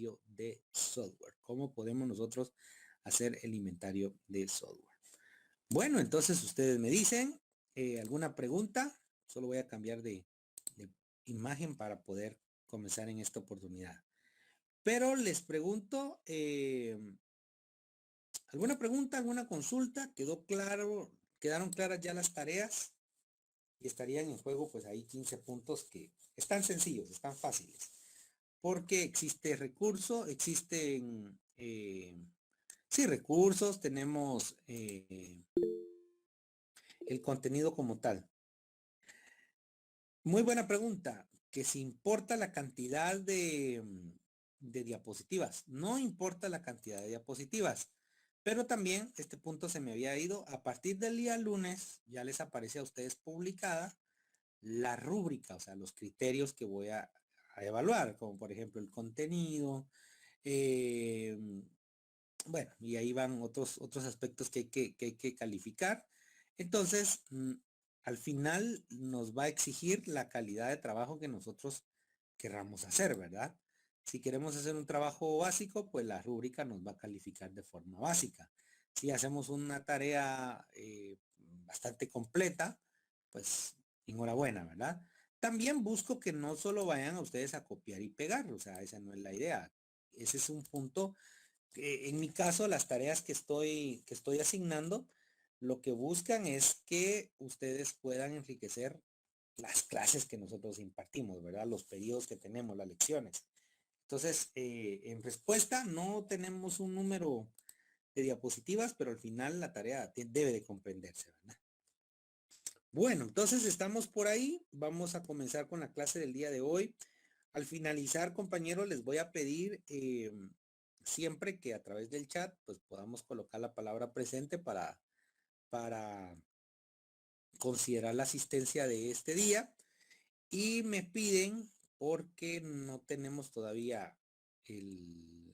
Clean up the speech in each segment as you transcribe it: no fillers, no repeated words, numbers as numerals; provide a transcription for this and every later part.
inventario de software. ¿Cómo podemos nosotros hacer el inventario de software? Bueno, entonces ustedes me dicen alguna pregunta. Solo voy a cambiar de imagen para poder comenzar en esta oportunidad. Pero les pregunto, ¿alguna pregunta, alguna consulta? ¿Quedó claro? ¿Quedaron claras ya las tareas? Y estarían en juego pues ahí 15 puntos que están sencillos, están fáciles. Porque existe recurso, existen, sí, recursos, tenemos el contenido como tal. Muy buena pregunta, que si importa la cantidad de diapositivas. No importa la cantidad de diapositivas, pero también este punto se me había ido. A partir del día lunes ya les aparece a ustedes publicada la rúbrica, o sea, los criterios que voy a evaluar, como por ejemplo el contenido, eh, bueno, y ahí van otros aspectos que hay que calificar. Entonces, al final nos va a exigir la calidad de trabajo que nosotros querramos hacer, ¿verdad? Si queremos hacer un trabajo básico, pues la rúbrica nos va a calificar de forma básica. Si hacemos una tarea bastante completa, pues enhorabuena, ¿verdad? También busco que no solo vayan a ustedes a copiar y pegar, o sea, esa no es la idea. Ese es un punto en mi caso, las tareas que estoy asignando, lo que buscan es que ustedes puedan enriquecer las clases que nosotros impartimos, ¿verdad? Los periodos que tenemos, las lecciones. Entonces, en respuesta, no tenemos un número de diapositivas, pero al final la tarea debe de comprenderse, ¿verdad? Bueno, entonces estamos por ahí. Vamos a comenzar con la clase del día de hoy. Al finalizar, compañeros, les voy a pedir siempre que a través del chat, pues podamos colocar la palabra presente para considerar la asistencia de este día. Y me piden, porque no tenemos todavía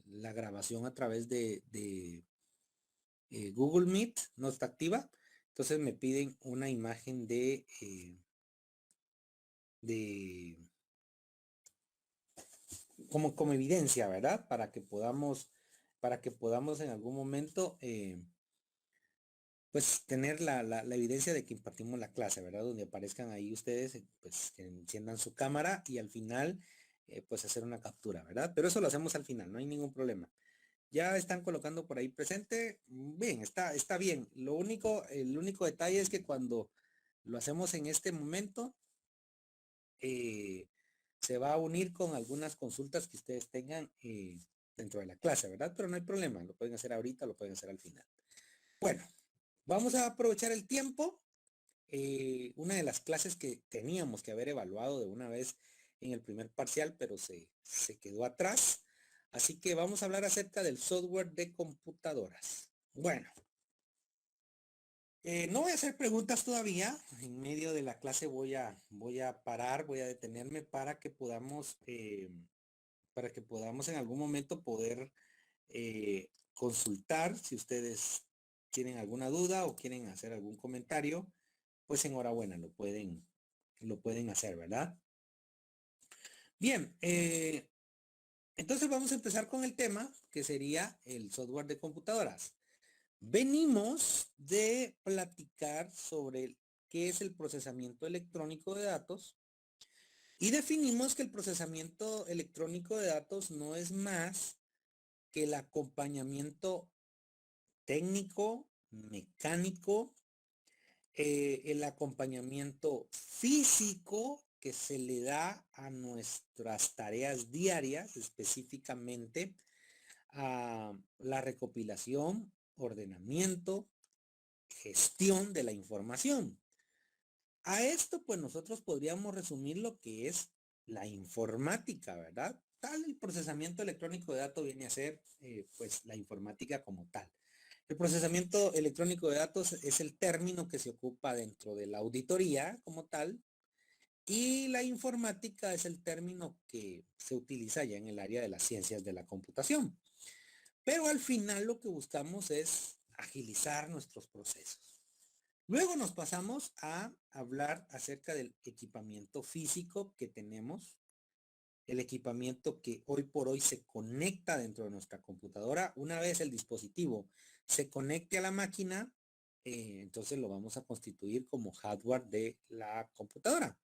la grabación a través de Google Meet, no está activa. Entonces me piden una imagen de como evidencia, ¿verdad? Para que podamos en algún momento, pues tener la evidencia de que impartimos la clase, ¿verdad? Donde aparezcan ahí ustedes, pues que enciendan su cámara y al final, pues hacer una captura, ¿verdad? Pero eso lo hacemos al final, no hay ningún problema. Ya están colocando por ahí presente. Bien, está bien. El único detalle es que cuando lo hacemos en este momento, eh, se va a unir con algunas consultas que ustedes tengan dentro de la clase, ¿verdad? Pero no hay problema, lo pueden hacer ahorita, lo pueden hacer al final. Bueno, vamos a aprovechar el tiempo. Una de las clases que teníamos que haber evaluado de una vez en el primer parcial, pero se quedó atrás. Así que vamos a hablar acerca del software de computadoras. Bueno, no voy a hacer preguntas todavía. En medio de la clase voy a parar, voy a detenerme para que podamos en algún momento poder consultar. Si ustedes tienen alguna duda o quieren hacer algún comentario, pues enhorabuena, lo pueden hacer, ¿verdad? Bien, entonces vamos a empezar con el tema que sería el software de computadoras. Venimos de platicar sobre qué es el procesamiento electrónico de datos y definimos que el procesamiento electrónico de datos no es más que el acompañamiento técnico, mecánico, el acompañamiento físico que se le da a nuestras tareas diarias, específicamente a la recopilación, ordenamiento, gestión de la información. A esto, pues nosotros podríamos resumir lo que es la informática, ¿verdad? Tal el procesamiento electrónico de datos viene a ser, pues, la informática como tal. El procesamiento electrónico de datos es el término que se ocupa dentro de la auditoría como tal, y la informática es el término que se utiliza ya en el área de las ciencias de la computación. Pero al final lo que buscamos es agilizar nuestros procesos. Luego nos pasamos a hablar acerca del equipamiento físico que tenemos el equipamiento que hoy por hoy se conecta dentro de nuestra computadora. Una vez el dispositivo se conecte a la máquina, entonces lo vamos a constituir como hardware de la computadora.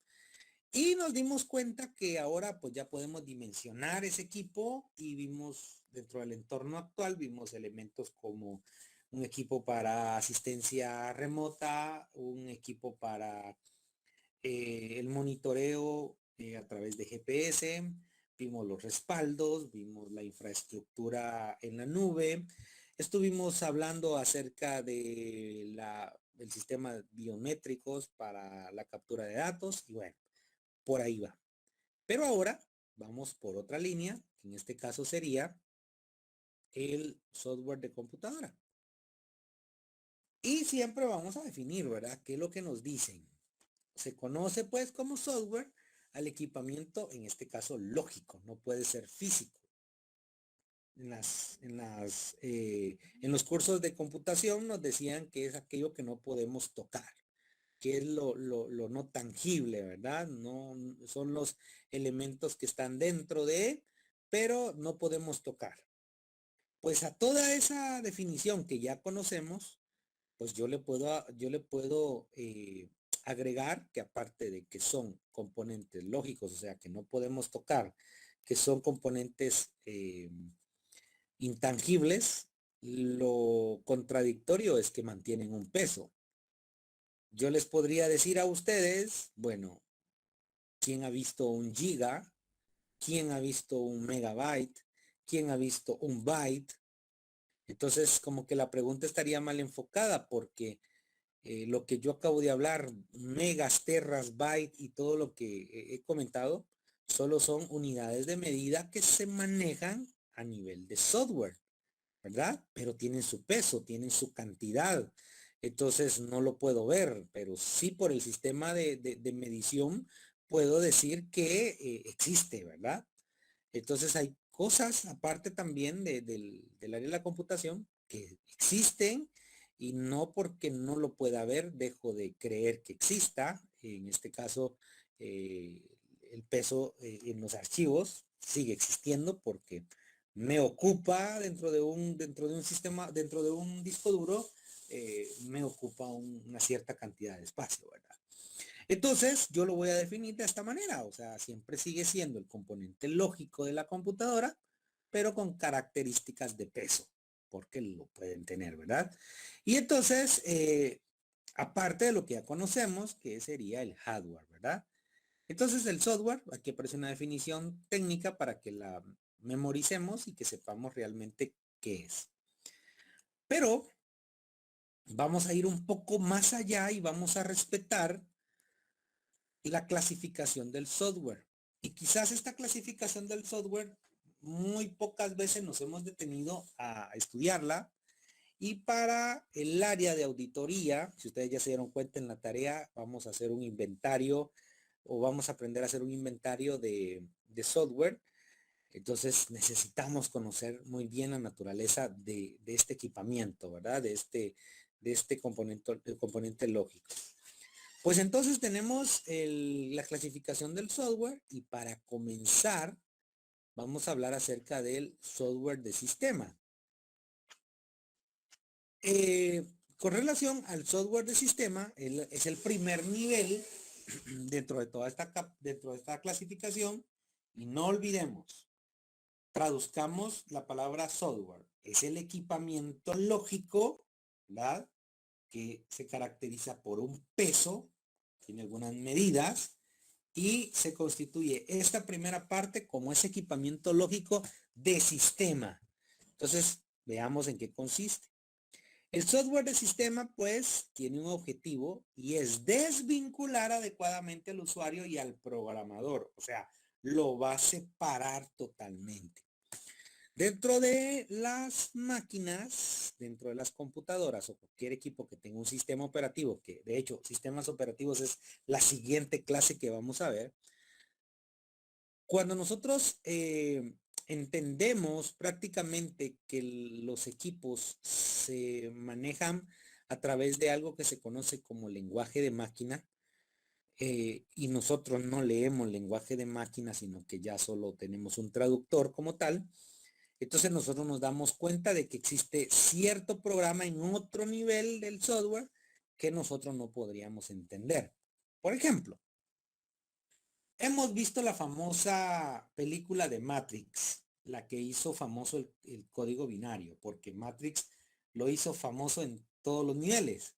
Y nos dimos cuenta que ahora pues ya podemos dimensionar ese equipo y vimos dentro del entorno actual, vimos elementos como un equipo para asistencia remota, un equipo para el monitoreo a través de GPS, vimos los respaldos, vimos la infraestructura en la nube, estuvimos hablando acerca de del sistema biométricos para la captura de datos y bueno, por ahí va. Pero ahora vamos por otra línea, que en este caso sería el software de computadora. Y siempre vamos a definir, ¿verdad? ¿Qué es lo que nos dicen? Se conoce pues como software al equipamiento, en este caso lógico, no puede ser físico. En los cursos de computación nos decían que es aquello que no podemos tocar, que es lo no tangible, ¿verdad? No son los elementos que están dentro de, pero no podemos tocar. Pues a toda esa definición que ya conocemos, pues yo le puedo agregar que aparte de que son componentes lógicos, o sea, que no podemos tocar, que son componentes intangibles, lo contradictorio es que mantienen un peso. Yo les podría decir a ustedes, bueno, ¿quién ha visto un giga? ¿Quién ha visto un megabyte? ¿Quién ha visto un byte? Entonces, como que la pregunta estaría mal enfocada porque lo que yo acabo de hablar, megas, terras, bytes y todo lo que he comentado, solo son unidades de medida que se manejan a nivel de software, ¿verdad? Pero tienen su peso, tienen su cantidad. Entonces no lo puedo ver, pero sí por el sistema de medición puedo decir que existe, ¿verdad? Entonces hay cosas aparte también del área de la computación que existen y no porque no lo pueda ver dejo de creer que exista. En este caso, eh, el peso en los archivos sigue existiendo porque me ocupa dentro de un sistema, dentro de un disco duro, me ocupa una cierta cantidad de espacio, ¿verdad? Entonces, yo lo voy a definir de esta manera, o sea, siempre sigue siendo el componente lógico de la computadora, pero con características de peso, porque lo pueden tener, ¿verdad? Y entonces, aparte de lo que ya conocemos, que sería el hardware, ¿verdad? Entonces, el software, aquí aparece una definición técnica para que la memoricemos y que sepamos realmente qué es. Pero vamos a ir un poco más allá y vamos a respetar la clasificación del software. Y quizás esta clasificación del software muy pocas veces nos hemos detenido a estudiarla. Y para el área de auditoría, si ustedes ya se dieron cuenta en la tarea, vamos a hacer un inventario o vamos a aprender a hacer un inventario de software. Entonces necesitamos conocer muy bien la naturaleza de este equipamiento, ¿verdad? De este componente, el componente lógico. Pues entonces tenemos la clasificación del software y para comenzar vamos a hablar acerca del software de sistema. Con relación al software de sistema, es el primer nivel dentro de dentro de esta clasificación y no olvidemos, traduzcamos la palabra software. Es el equipamiento lógico, ¿verdad? Que se caracteriza por un peso, tiene algunas medidas y se constituye esta primera parte como ese equipamiento lógico de sistema. Entonces, veamos en qué consiste. El software de sistema, pues, tiene un objetivo y es desvincular adecuadamente al usuario y al programador. O sea, lo va a separar totalmente. Dentro de las máquinas, dentro de las computadoras o cualquier equipo que tenga un sistema operativo, que de hecho, sistemas operativos es la siguiente clase que vamos a ver. Cuando nosotros entendemos prácticamente que los equipos se manejan a través de algo que se conoce como lenguaje de máquina, y nosotros no leemos lenguaje de máquina, sino que ya solo tenemos un traductor como tal, entonces nosotros nos damos cuenta de que existe cierto programa en otro nivel del software que nosotros no podríamos entender. Por ejemplo, hemos visto la famosa película de Matrix, la que hizo famoso el código binario, porque Matrix lo hizo famoso en todos los niveles.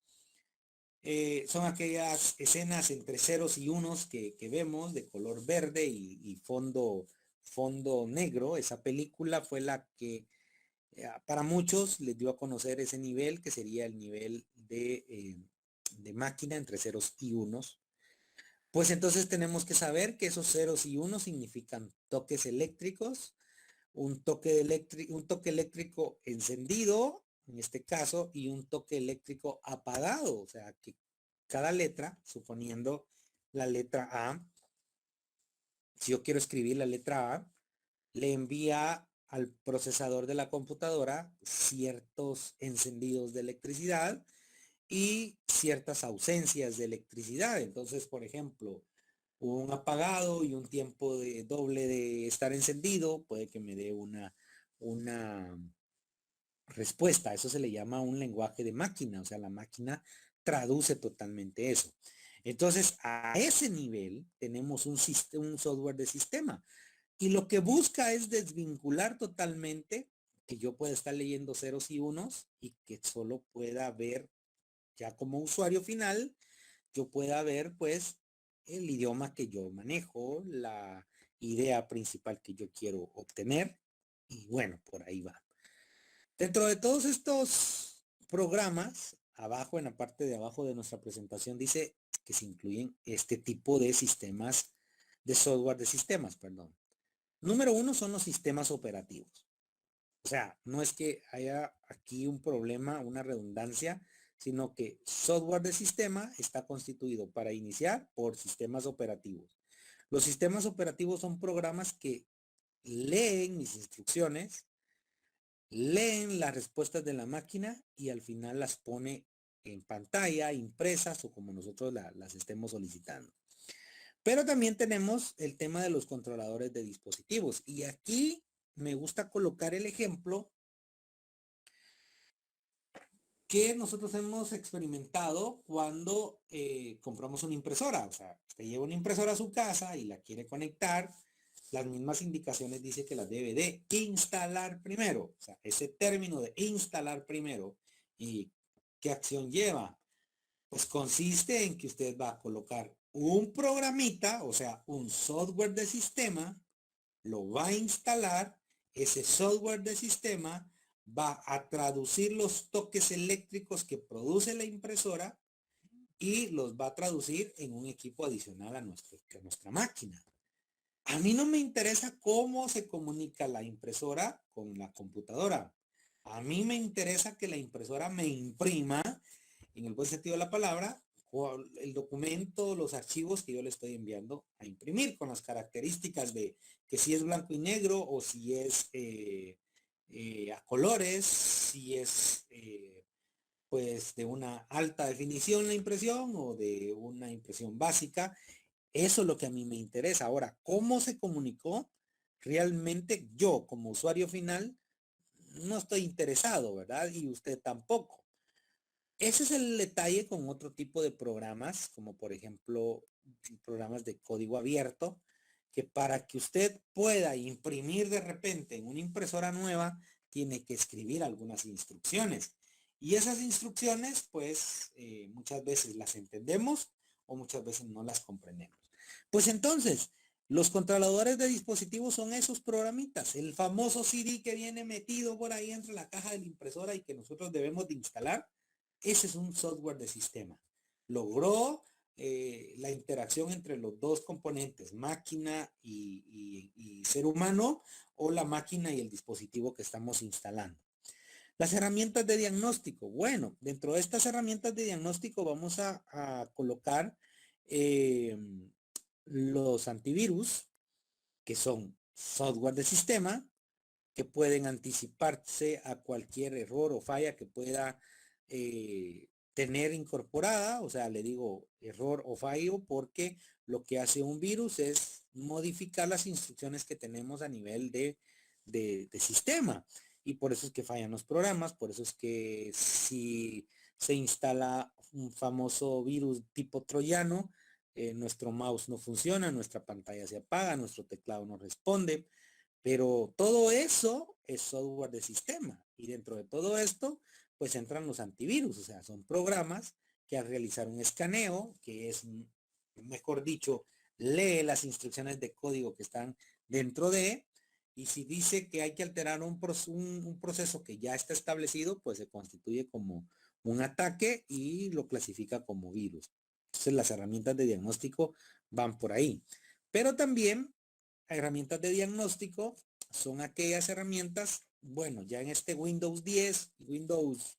Son aquellas escenas entre ceros y unos que vemos de color verde y fondo negro. Esa película fue la que para muchos les dio a conocer ese nivel, que sería el nivel de máquina entre ceros y unos. Pues entonces tenemos que saber que esos ceros y unos significan toques eléctricos, un toque eléctrico encendido, en este caso, y un toque eléctrico apagado. O sea, que cada letra, suponiendo la letra A, si yo quiero escribir la letra A, le envía al procesador de la computadora ciertos encendidos de electricidad y ciertas ausencias de electricidad. Entonces, por ejemplo, un apagado y un tiempo de doble de estar encendido puede que me dé una respuesta. Eso se le llama un lenguaje de máquina, o sea, la máquina traduce totalmente eso. Entonces, a ese nivel tenemos un software de sistema y lo que busca es desvincular totalmente que yo pueda estar leyendo ceros y unos y que solo pueda ver ya como usuario final, yo pueda ver pues el idioma que yo manejo, la idea principal que yo quiero obtener y bueno, por ahí va. Dentro de todos estos programas, abajo en la parte de abajo de nuestra presentación dice que se incluyen este tipo de sistemas, de software de sistemas, perdón. Número uno son los sistemas operativos. O sea, no es que haya aquí un problema, una redundancia, sino que software de sistema está constituido para iniciar por sistemas operativos. Los sistemas operativos son programas que leen mis instrucciones, leen las respuestas de la máquina y al final las pone en pantalla, impresas o como nosotros las estemos solicitando. Pero también tenemos el tema de los controladores de dispositivos. Y aquí me gusta colocar el ejemplo que nosotros hemos experimentado cuando compramos una impresora. O sea, usted lleva una impresora a su casa y la quiere conectar. Las mismas indicaciones dice que la debe de instalar primero. O sea, ese término de instalar primero. ¿Y qué acción lleva? Pues consiste en que usted va a colocar un programita, o sea, un software de sistema, lo va a instalar, ese software de sistema va a traducir los toques eléctricos que produce la impresora y los va a traducir en un equipo adicional a nuestra máquina. A mí no me interesa cómo se comunica la impresora con la computadora. A mí me interesa que la impresora me imprima, en el buen sentido de la palabra, el documento, los archivos que yo le estoy enviando a imprimir con las características de que si es blanco y negro o si es a colores, si es pues de una alta definición la impresión o de una impresión básica. Eso es lo que a mí me interesa. Ahora, ¿cómo se comunicó? Realmente yo como usuario final no estoy interesado, ¿verdad? Y usted tampoco. Ese es el detalle con otro tipo de programas, como por ejemplo programas de código abierto, que para que usted pueda imprimir de repente en una impresora nueva, tiene que escribir algunas instrucciones. Y esas instrucciones, pues, muchas veces las entendemos o muchas veces no las comprendemos. Pues entonces, los controladores de dispositivos son esos programitas, el famoso CD que viene metido por ahí entre la caja de la impresora y que nosotros debemos de instalar. Ese es un software de sistema. Logró la interacción entre los dos componentes, máquina y ser humano, o la máquina y el dispositivo que estamos instalando. Las herramientas de diagnóstico. Bueno, dentro de estas herramientas de diagnóstico vamos a colocar eh, los antivirus, que son software de sistema, que pueden anticiparse a cualquier error o falla que pueda tener incorporada, o sea, le digo error o fallo, porque lo que hace un virus es modificar las instrucciones que tenemos a nivel de sistema. Y por eso es que fallan los programas, por eso es que si se instala un famoso virus tipo troyano, nuestro mouse no funciona, nuestra pantalla se apaga, nuestro teclado no responde, pero todo eso es software de sistema. Y dentro de todo esto, pues entran los antivirus, o sea, son programas que al realizar un escaneo, que es, mejor dicho, lee las instrucciones de código que están dentro de, y si dice que hay que alterar un proceso que ya está establecido, pues se constituye como un ataque y lo clasifica como virus. Entonces las herramientas de diagnóstico van por ahí. Pero también herramientas de diagnóstico son aquellas herramientas, bueno, ya en este Windows 10, Windows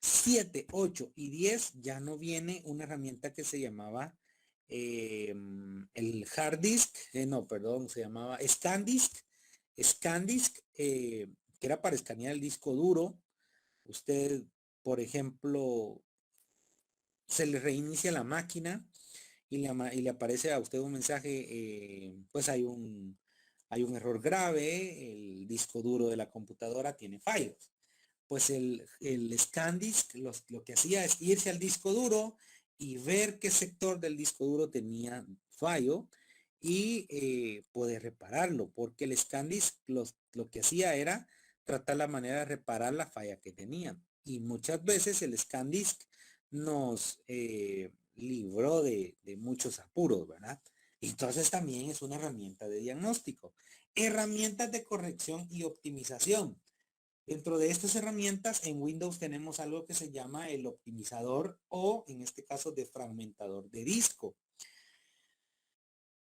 7, 8 y 10 ya no viene una herramienta que se llamaba el hard disk, no, perdón, se llamaba ScanDisk, que era para escanear el disco duro. Usted, por ejemplo, se le reinicia la máquina y le aparece a usted un mensaje, pues hay un error grave, el disco duro de la computadora tiene fallos. Pues el ScanDisk lo que hacía es irse al disco duro y ver qué sector del disco duro tenía fallo y poder repararlo, porque el ScanDisk lo que hacía era tratar la manera de reparar la falla que tenía. Y muchas veces el ScanDisk nos libró de muchos apuros, ¿verdad? Entonces también es una herramienta de diagnóstico. Herramientas de corrección y optimización. Dentro de estas herramientas en Windows tenemos algo que se llama el optimizador o en este caso defragmentador de disco.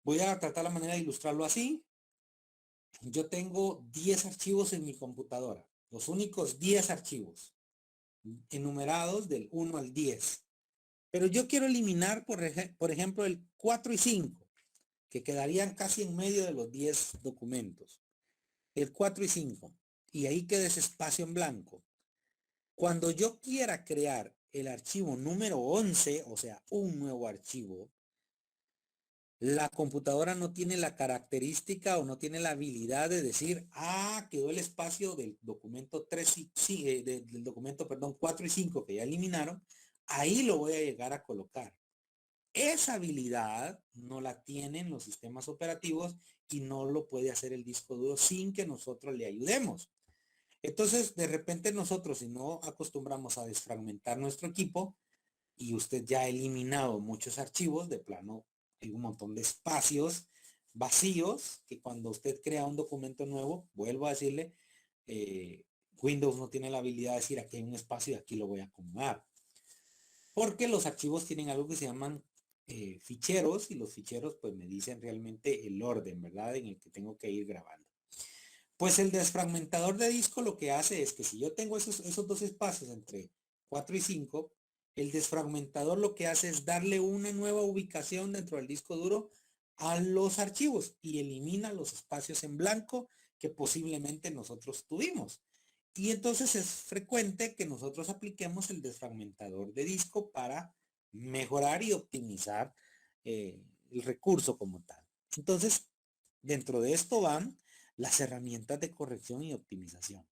Voy a tratar la manera de ilustrarlo así. Yo tengo 10 archivos en mi computadora, los únicos 10 archivos enumerados del 1 al 10. Pero yo quiero eliminar, por ejemplo, el 4 y 5, que quedarían casi en medio de los 10 documentos. El 4 y 5. Y ahí queda ese espacio en blanco. Cuando yo quiera crear el archivo número 11, o sea, un nuevo archivo, la computadora no tiene la característica o no tiene la habilidad de decir, quedó el espacio del documento 3 y, del documento, perdón, 4 y 5 que ya eliminaron, ahí lo voy a llegar a colocar. Esa habilidad no la tienen los sistemas operativos y no lo puede hacer el disco duro sin que nosotros le ayudemos. Entonces, de repente nosotros, si no acostumbramos a desfragmentar nuestro equipo y usted ya ha eliminado muchos archivos, de plano hay un montón de espacios vacíos que cuando usted crea un documento nuevo, vuelvo a decirle, Windows no tiene la habilidad de decir aquí hay un espacio y aquí lo voy a acomodar. Porque los archivos tienen algo que se llaman ficheros y los ficheros pues me dicen realmente el orden, ¿verdad? En el que tengo que ir grabando. Pues el desfragmentador de disco lo que hace es que si yo tengo esos dos espacios entre 4 y 5, el desfragmentador lo que hace es darle una nueva ubicación dentro del disco duro a los archivos y elimina los espacios en blanco que posiblemente nosotros tuvimos. Y entonces es frecuente que nosotros apliquemos el desfragmentador de disco para mejorar y optimizar el recurso como tal. Entonces, dentro de esto van las herramientas de corrección y optimización.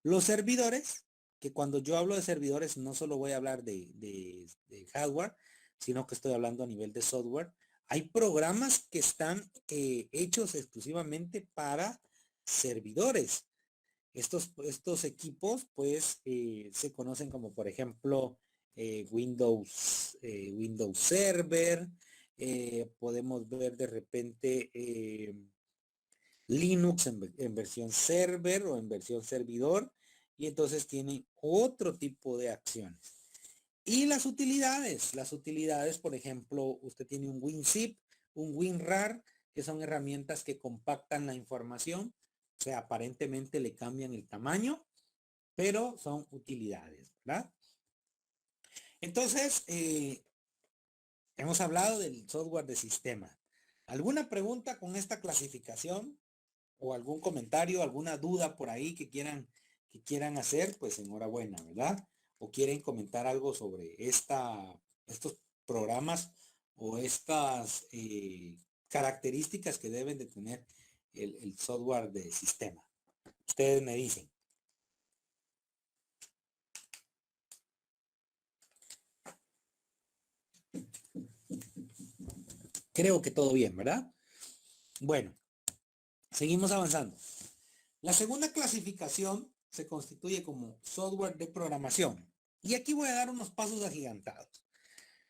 Los servidores, que cuando yo hablo de servidores no solo voy a hablar de hardware, sino que estoy hablando a nivel de software. Hay programas que están hechos exclusivamente para servidores. Estos equipos pues se conocen como por ejemplo Windows Server, podemos ver de repente Linux en versión server o en versión servidor y entonces tienen otro tipo de acciones. Y las utilidades, por ejemplo, usted tiene un WinZip, un WinRAR, que son herramientas que compactan la información, o sea, aparentemente le cambian el tamaño, pero son utilidades, ¿verdad? Entonces, hemos hablado del software de sistema. ¿Alguna pregunta con esta clasificación? ¿O algún comentario, alguna duda por ahí que quieran hacer? Pues enhorabuena, ¿verdad? o quieren comentar algo sobre estos programas o estas características que deben de tener el software de sistema. Ustedes me dicen. Creo que todo bien, ¿verdad? Bueno, seguimos avanzando. La segunda clasificación se constituye como software de programación. Y aquí voy a dar unos pasos agigantados.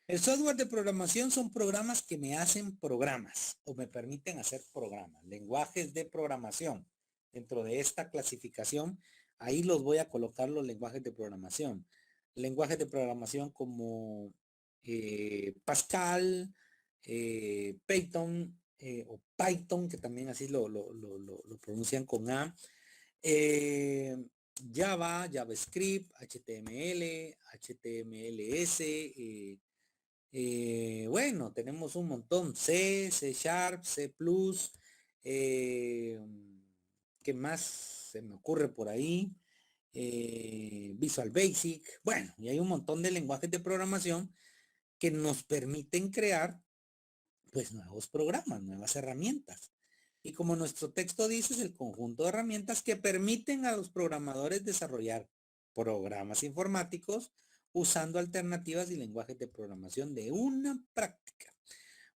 El software de programación son programas que me hacen programas o me permiten hacer programas, lenguajes de programación. Dentro de esta clasificación, ahí los voy a colocar los lenguajes de programación. Lenguajes de programación como Pascal, Python o Python, que también así lo pronuncian con A. Java, JavaScript, HTML, HTMLS, bueno, tenemos un montón, C, C Sharp, C++, ¿qué más se me ocurre por ahí? Visual Basic, bueno, y hay un montón de lenguajes de programación que nos permiten crear pues nuevos programas, nuevas herramientas. Y como nuestro texto dice, es el conjunto de herramientas que permiten a los programadores desarrollar programas informáticos usando alternativas y lenguajes de programación de una práctica.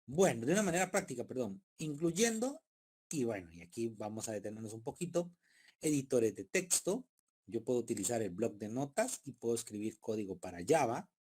Bueno, de una manera práctica, perdón, incluyendo, y bueno, y aquí vamos a detenernos un poquito, editores de texto. Yo puedo utilizar el bloc de notas y puedo escribir código para Java.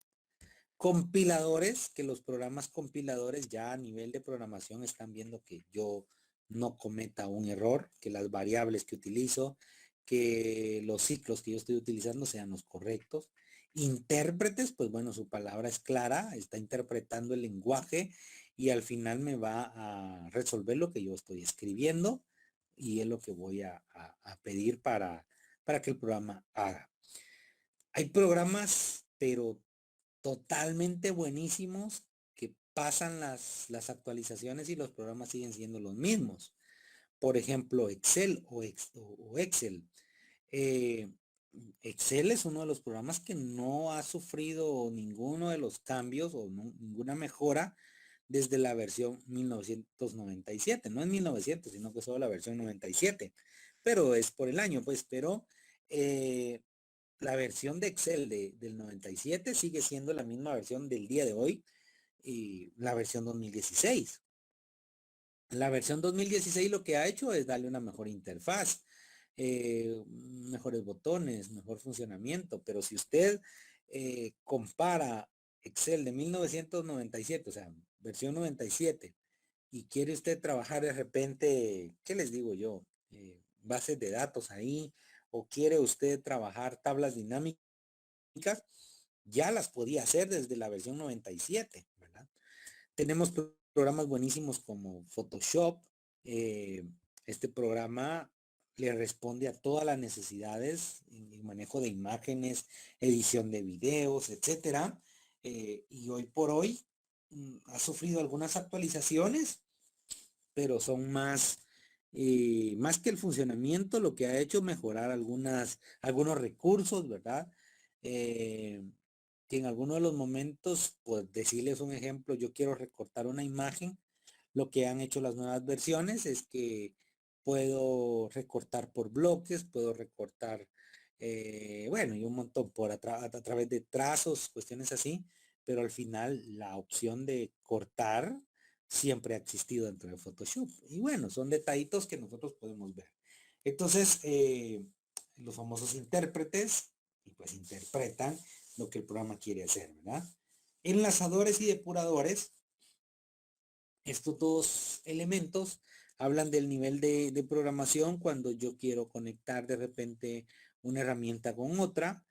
Compiladores, que los programas compiladores ya a nivel de programación están viendo que yo no cometa un error, que las variables que utilizo, que los ciclos que yo estoy utilizando sean los correctos. Intérpretes, pues bueno, su palabra es clara, está interpretando el lenguaje y al final me va a resolver lo que yo estoy escribiendo y es lo que voy a pedir para que el programa haga. Hay programas, pero totalmente buenísimos que pasan las actualizaciones y los programas siguen siendo los mismos. Por ejemplo, Excel o Excel. Eh, Excel es uno de los programas que no ha sufrido ninguno de los cambios o ninguna mejora desde la versión 1997. No es 1900, sino que solo la versión 97. Pero es por el año, pues, pero la versión de Excel del 97 sigue siendo la misma versión del día de hoy y la versión 2016. La versión 2016 lo que ha hecho es darle una mejor interfaz, mejores botones, mejor funcionamiento, pero si usted compara Excel de 1997, o sea, versión 97, y quiere usted trabajar de repente, ¿qué les digo yo? Bases de datos ahí, o quiere usted trabajar tablas dinámicas, ya las podía hacer desde la versión 97, ¿verdad? Tenemos programas buenísimos como Photoshop. Este programa le responde a todas las necesidades en manejo de imágenes, edición de videos, etcétera. Y hoy por hoy ha sufrido algunas actualizaciones, pero son más que el funcionamiento, lo que ha hecho mejorar algunos recursos, ¿verdad? Que en algunos de los momentos, pues decirles un ejemplo, yo quiero recortar una imagen, lo que han hecho las nuevas versiones es que puedo recortar por bloques, puedo recortar, bueno, y un montón a través de trazos, cuestiones así, pero al final la opción de cortar siempre ha existido dentro de Photoshop. Y bueno, son detallitos que nosotros podemos ver. Entonces, los famosos intérpretes, y pues interpretan lo que el programa quiere hacer, ¿verdad? Enlazadores y depuradores, estos dos elementos hablan del nivel de programación cuando yo quiero conectar de repente una herramienta con otra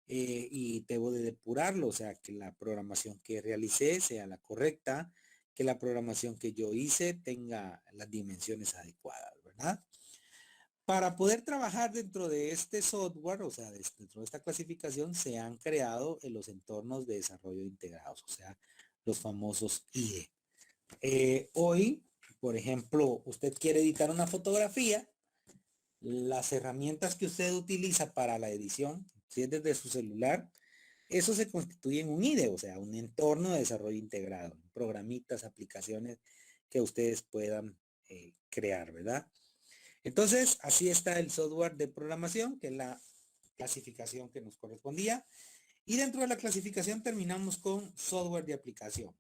y debo de depurarlo, o sea, que la programación que realicé sea la correcta, que la programación que yo hice tenga las dimensiones adecuadas, ¿verdad? Para poder trabajar dentro de este software, o sea, dentro de esta clasificación, se han creado en los entornos de desarrollo integrados, o sea, los famosos IDE. Hoy, por ejemplo, usted quiere editar una fotografía, las herramientas que usted utiliza para la edición, si es desde su celular, eso se constituye en un IDE, o sea, un entorno de desarrollo integrado, programitas, aplicaciones que ustedes puedan crear, ¿verdad? Entonces, así está el software de programación, que es la clasificación que nos correspondía. Y dentro de la clasificación terminamos con software de aplicación.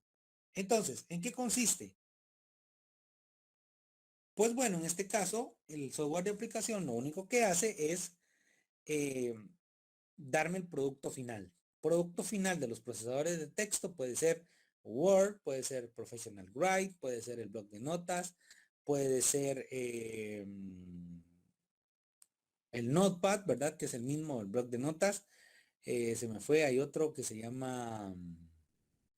Entonces, ¿en qué consiste? Pues bueno, en este caso, el software de aplicación lo único que hace es eh, darme el producto final. Producto final de los procesadores de texto puede ser Word, puede ser Professional Write, puede ser el bloc de notas, puede ser el Notepad, ¿verdad? Que es el mismo, el bloc de notas. Se me fue, hay otro que se llama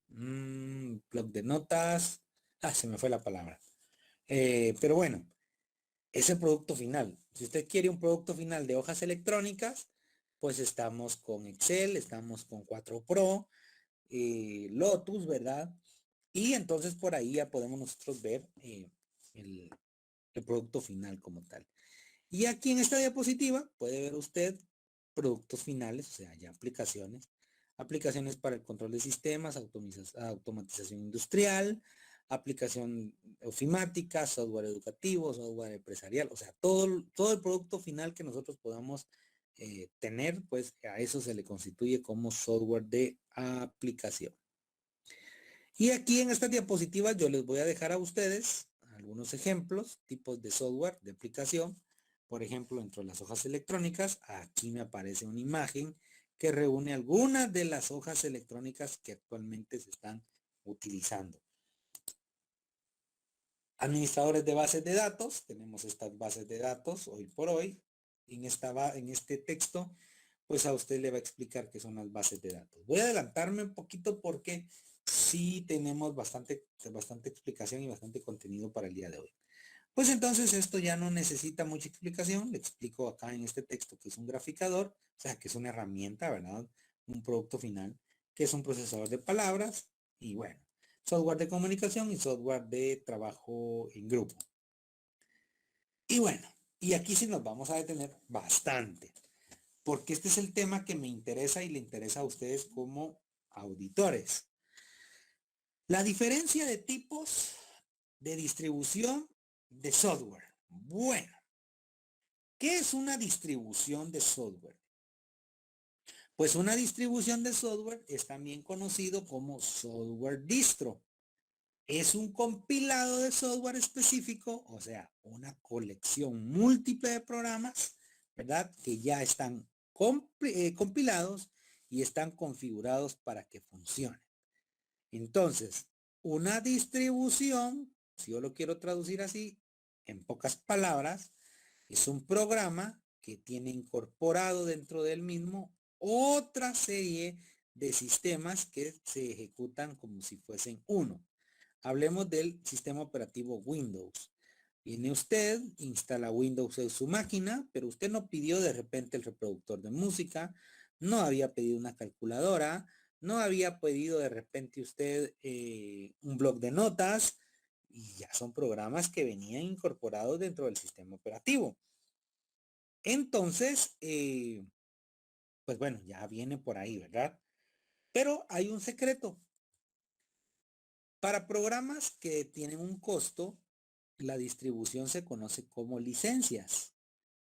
bloc de notas. Ah, se me fue la palabra. Pero bueno, es el producto final. Si usted quiere un producto final de hojas electrónicas, pues estamos con Excel, estamos con 4 Pro, Lotus, ¿verdad? Y entonces por ahí ya podemos nosotros ver el, el producto final como tal. Y aquí en esta diapositiva puede ver usted productos finales, o sea, ya aplicaciones. Aplicaciones para el control de sistemas, automatización industrial, aplicación ofimática, software educativo, software empresarial, o sea, todo el producto final que nosotros podamos tener, pues a eso se le constituye como software de aplicación. Y aquí en estas diapositivas yo les voy a dejar a ustedes algunos ejemplos, tipos de software de aplicación. Por ejemplo, entre las hojas electrónicas, aquí me aparece una imagen que reúne algunas de las hojas electrónicas que actualmente se están utilizando. Administradores de bases de datos, tenemos estas bases de datos hoy por hoy. En este texto, pues a usted le va a explicar qué son las bases de datos. Voy a adelantarme un poquito porque sí tenemos bastante explicación y bastante contenido para el día de hoy. Pues entonces esto ya no necesita mucha explicación. Le explico acá en este texto que es un graficador, o sea, que es una herramienta, ¿verdad? Un producto final, que es un procesador de palabras y bueno, software de comunicación y software de trabajo en grupo. Y bueno, y aquí sí nos vamos a detener bastante, porque este es el tema que me interesa y le interesa a ustedes como auditores. La diferencia de tipos de distribución de software. Bueno, ¿qué es una distribución de software? Pues una distribución de software es también conocido como software distro. Es un compilado de software específico, o sea, una colección múltiple de programas, ¿verdad? Que ya están compilados y están configurados para que funcionen. Entonces, una distribución, si yo lo quiero traducir así, en pocas palabras, es un programa que tiene incorporado dentro del mismo otra serie de sistemas que se ejecutan como si fuesen uno. Hablemos del sistema operativo Windows. Viene usted, instala Windows en su máquina, pero usted no pidió de repente el reproductor de música, no había pedido una calculadora, no había pedido de repente usted un bloc de notas, y ya son programas que venían incorporados dentro del sistema operativo. Entonces, pues bueno, ya viene por ahí, ¿verdad? Pero hay un secreto. Para programas que tienen un costo, la distribución se conoce como licencias.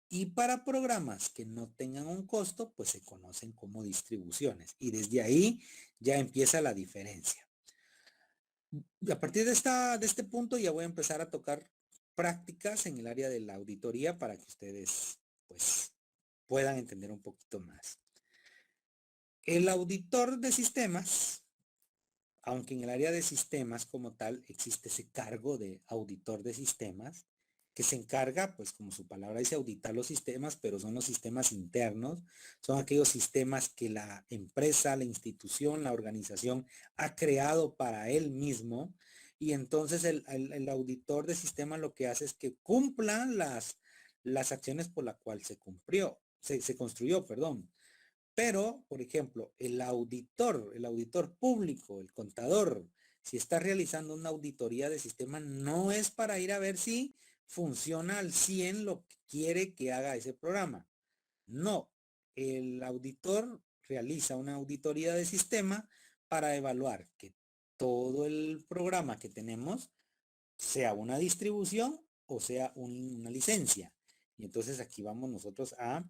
Y para programas que no tengan un costo, pues se conocen como distribuciones. Y desde ahí ya empieza la diferencia. Y a partir de este punto ya voy a empezar a tocar prácticas en el área de la auditoría para que ustedes pues puedan entender un poquito más. El auditor de sistemas, aunque en el área de sistemas como tal existe ese cargo de auditor de sistemas, que se encarga, pues como su palabra dice, auditar los sistemas, pero son los sistemas internos, son aquellos sistemas que la empresa, la institución, la organización ha creado para él mismo, y entonces el auditor de sistemas lo que hace es que cumplan las acciones por las cuales se construyó, perdón. Pero, por ejemplo, el auditor público, el contador, si está realizando una auditoría de sistema, no es para ir a ver si funciona al 100 lo que quiere que haga ese programa. No, el auditor realiza una auditoría de sistema para evaluar que todo el programa que tenemos sea una distribución o sea una licencia. Y entonces aquí vamos nosotros a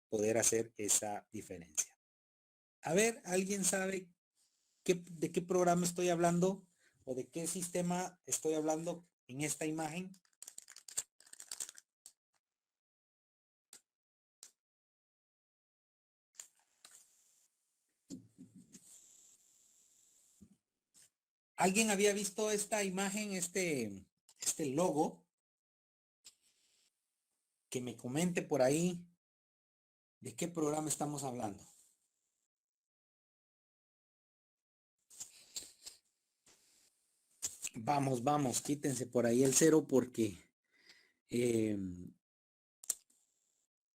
poder hacer esa diferencia. A ver, ¿alguien sabe de qué programa estoy hablando o de qué sistema estoy hablando en esta imagen? ¿Alguien había visto esta imagen, este logo? Que me comente por ahí de qué programa estamos hablando. Vamos, vamos, quítense por ahí el cero porque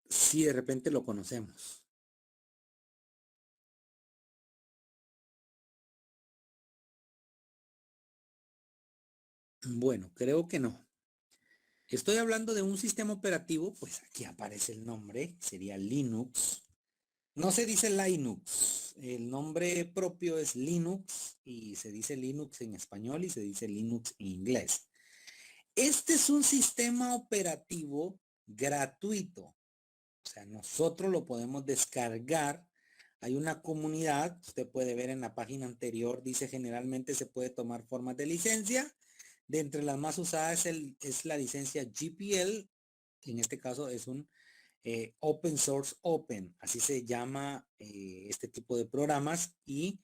si de repente lo conocemos. Bueno, creo que no. Estoy hablando de un sistema operativo, pues aquí aparece el nombre, sería Linux. No se dice Linux, el nombre propio es Linux y se dice Linux en español y se dice Linux en inglés. Este es un sistema operativo gratuito, o sea, nosotros lo podemos descargar. Hay una comunidad, usted puede ver en la página anterior, dice generalmente se puede tomar formas de licencia. De entre las más usadas es la licencia GPL, en este caso es un Open Source Open, así se llama este tipo de programas y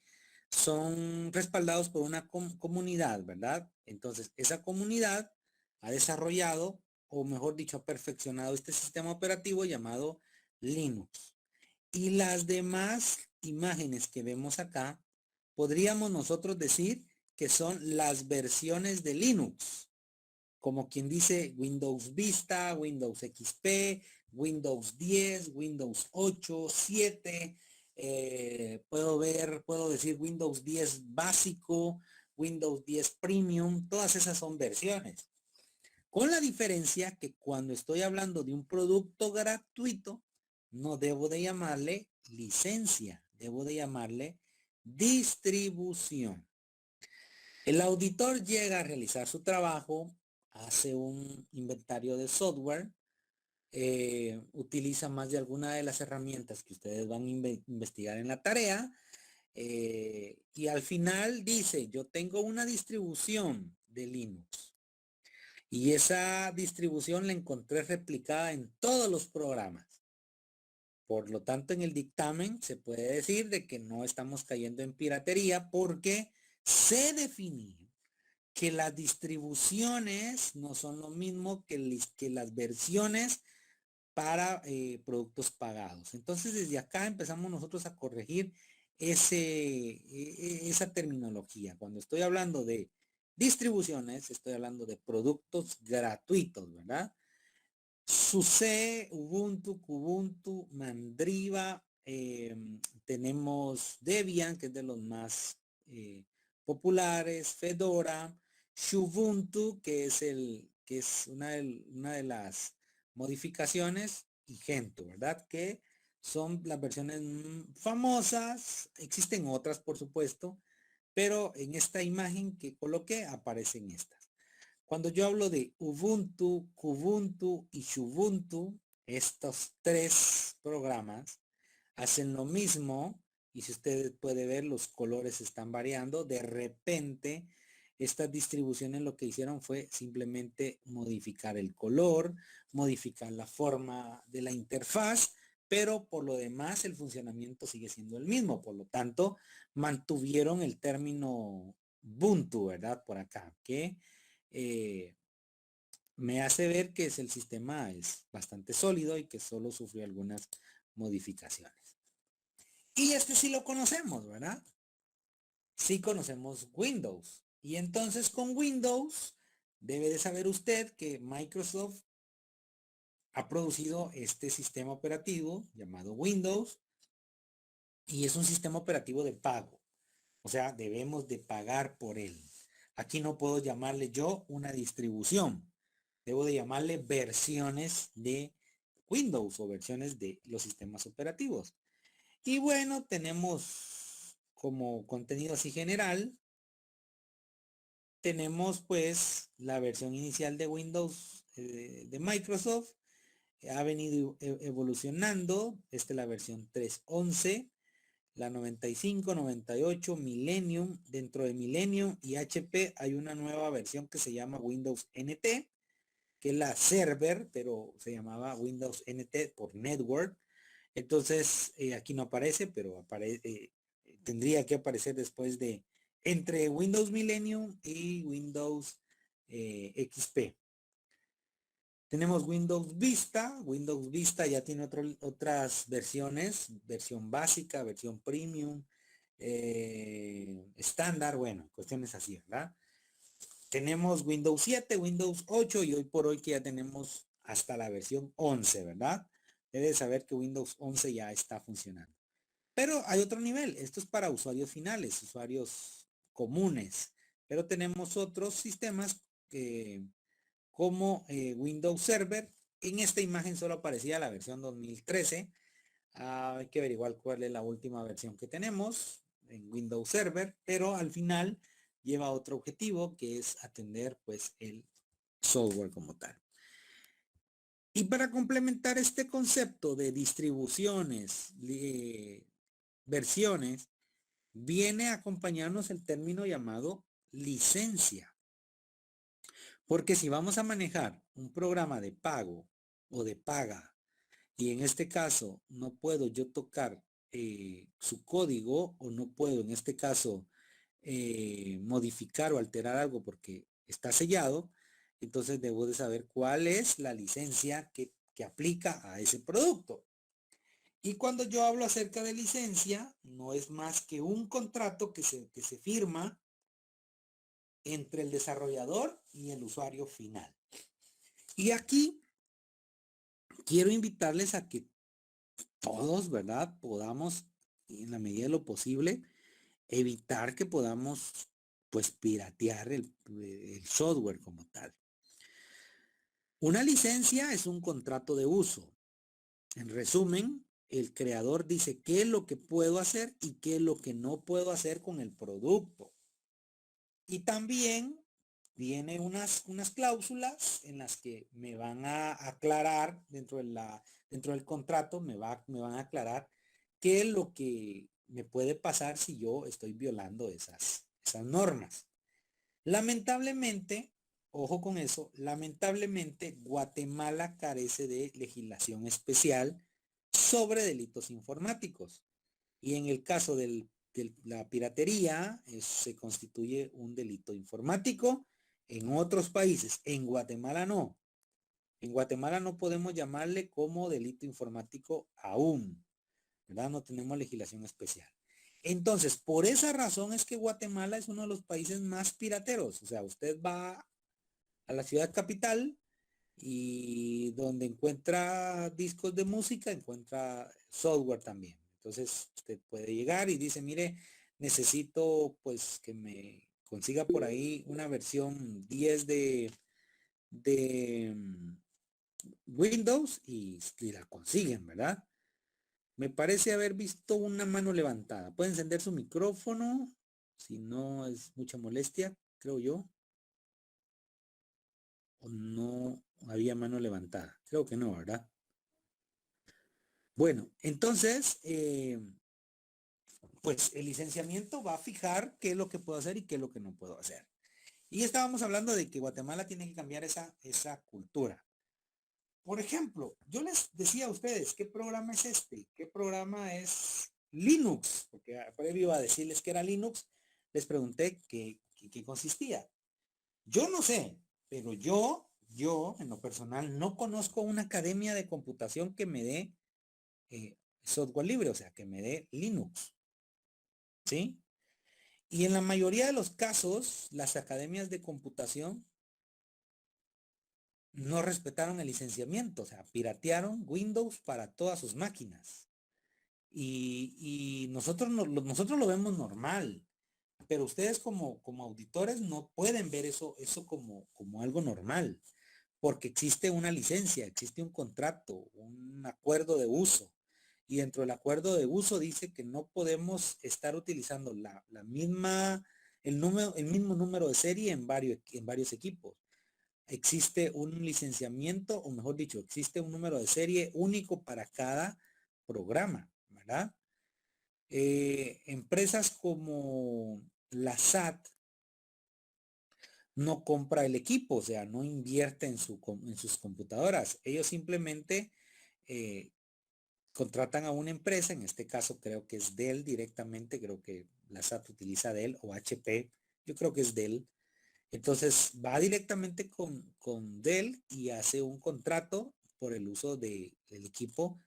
son respaldados por una comunidad, ¿verdad? Entonces, esa comunidad ha desarrollado, o mejor dicho, ha perfeccionado este sistema operativo llamado Linux. Y las demás imágenes que vemos acá, podríamos nosotros decir que son las versiones de Linux, como quien dice Windows Vista, Windows XP, Windows 10, Windows 8, 7, puedo decir Windows 10 básico, Windows 10 Premium, todas esas son versiones. Con la diferencia que cuando estoy hablando de un producto gratuito, no debo de llamarle licencia, debo de llamarle distribución. El auditor llega a realizar su trabajo, hace un inventario de software, utiliza más de alguna de las herramientas que ustedes van a investigar en la tarea, y al final dice, yo tengo una distribución de Linux y esa distribución la encontré replicada en todos los programas. Por lo tanto, en el dictamen se puede decir de que no estamos cayendo en piratería porque se definió que las distribuciones no son lo mismo que las versiones para productos pagados. Entonces, desde acá empezamos nosotros a corregir esa terminología. Cuando estoy hablando de distribuciones, estoy hablando de productos gratuitos, ¿verdad? SUSE, Ubuntu, Kubuntu, Mandriva, tenemos Debian, que es de los más populares, Fedora, Xubuntu, que es una de las modificaciones, y Gentoo, ¿verdad? Que son las versiones famosas. Existen otras, por supuesto, pero en esta imagen que coloqué aparecen estas. Cuando yo hablo de Ubuntu, Kubuntu y Xubuntu, estos tres programas hacen lo mismo, y si usted puede ver, los colores están variando. De repente, estas distribuciones lo que hicieron fue simplemente modificar el color, modificar la forma de la interfaz, pero por lo demás el funcionamiento sigue siendo el mismo. Por lo tanto, mantuvieron el término Ubuntu, ¿verdad? Por acá, que me hace ver que el sistema es bastante sólido y que solo sufrió algunas modificaciones. Y este sí lo conocemos, ¿verdad? Sí conocemos Windows. Y entonces con Windows debe de saber usted que Microsoft ha producido este sistema operativo llamado Windows y es un sistema operativo de pago. O sea, debemos de pagar por él. Aquí no puedo llamarle yo una distribución. Debo de llamarle versiones de Windows o versiones de los sistemas operativos. Y bueno, tenemos como contenido así general, tenemos pues la versión inicial de Windows de Microsoft. Ha venido evolucionando. Esta es la versión 3.11, la 95, 98, Millennium. Dentro de Millennium y HP hay una nueva versión que se llama Windows NT, que es la server, pero se llamaba Windows NT por Network. Entonces, aquí no aparece, pero tendría que aparecer después de entre Windows Millennium y Windows XP. Tenemos Windows Vista. Windows Vista ya tiene otras versiones, versión básica, versión premium, estándar, bueno, cuestiones así, ¿verdad? Tenemos Windows 7, Windows 8 y hoy por hoy que ya tenemos hasta la versión 11, ¿verdad? Debes saber que Windows 11 ya está funcionando. Pero hay otro nivel. Esto es para usuarios finales, usuarios comunes. Pero tenemos otros sistemas como Windows Server. En esta imagen solo aparecía la versión 2013. Hay que averiguar cuál es la última versión que tenemos en Windows Server, pero al final lleva otro objetivo que es atender pues el software como tal. Y para complementar este concepto de distribuciones, versiones, viene a acompañarnos el término llamado licencia. Porque si vamos a manejar un programa de pago o de paga, y en este caso no puedo yo tocar su código, o no puedo en este caso modificar o alterar algo porque está sellado, entonces debo de saber cuál es la licencia que aplica a ese producto. Y cuando yo hablo acerca de licencia, no es más que un contrato que se firma entre el desarrollador y el usuario final. Y aquí quiero invitarles a que todos, ¿verdad? Podamos, en la medida de lo posible, evitar que podamos, pues, piratear el software como tal. Una licencia es un contrato de uso. En resumen, el creador dice qué es lo que puedo hacer y qué es lo que no puedo hacer con el producto. Y también viene unas cláusulas en las que me van a aclarar dentro del contrato, me van a aclarar qué es lo que me puede pasar si yo estoy violando esas normas. Lamentablemente, ojo con eso, lamentablemente Guatemala carece de legislación especial sobre delitos informáticos. Y en el caso de la piratería, se constituye un delito informático. En otros países, en Guatemala no. En Guatemala no podemos llamarle como delito informático aún, ¿verdad? No tenemos legislación especial. Entonces, por esa razón es que Guatemala es uno de los países más pirateros. O sea, usted va a la ciudad capital y donde encuentra discos de música, encuentra software también. Entonces, usted puede llegar y dice, mire, necesito pues que me consiga por ahí una versión 10 de Windows y la consiguen, ¿verdad? Me parece haber visto una mano levantada. Puede encender su micrófono, si no es mucha molestia, creo yo. O no había mano levantada. Creo que no, ¿verdad? Bueno, entonces, pues el licenciamiento va a fijar qué es lo que puedo hacer y qué es lo que no puedo hacer. Y estábamos hablando de que Guatemala tiene que cambiar esa cultura. Por ejemplo, yo les decía a ustedes, ¿qué programa es este? ¿Qué programa es Linux? Porque previo a decirles que era Linux, les pregunté qué consistía. Yo no sé, pero yo en lo personal no conozco una academia de computación que me dé software libre, o sea, que me dé Linux, ¿sí? Y en la mayoría de los casos, las academias de computación no respetaron el licenciamiento, o sea, piratearon Windows para todas sus máquinas. Y nosotros, nosotros lo vemos normal, pero ustedes como auditores no pueden ver eso como algo normal, porque existe una licencia, existe un contrato, un acuerdo de uso. y dentro del acuerdo de uso dice que no podemos estar utilizando la misma, el mismo número de serie en varios equipos. Existe un licenciamiento, o mejor dicho, existe un número de serie único para cada programa, ¿verdad? Empresas como la SAT no compra el equipo, o sea, no invierte en sus computadoras. Ellos simplemente eh, contratan a una empresa, en este caso creo que es Dell directamente, creo que la SAT utiliza Dell o HP, yo creo que es Dell. Entonces va directamente con Dell y hace un contrato por el uso del equipo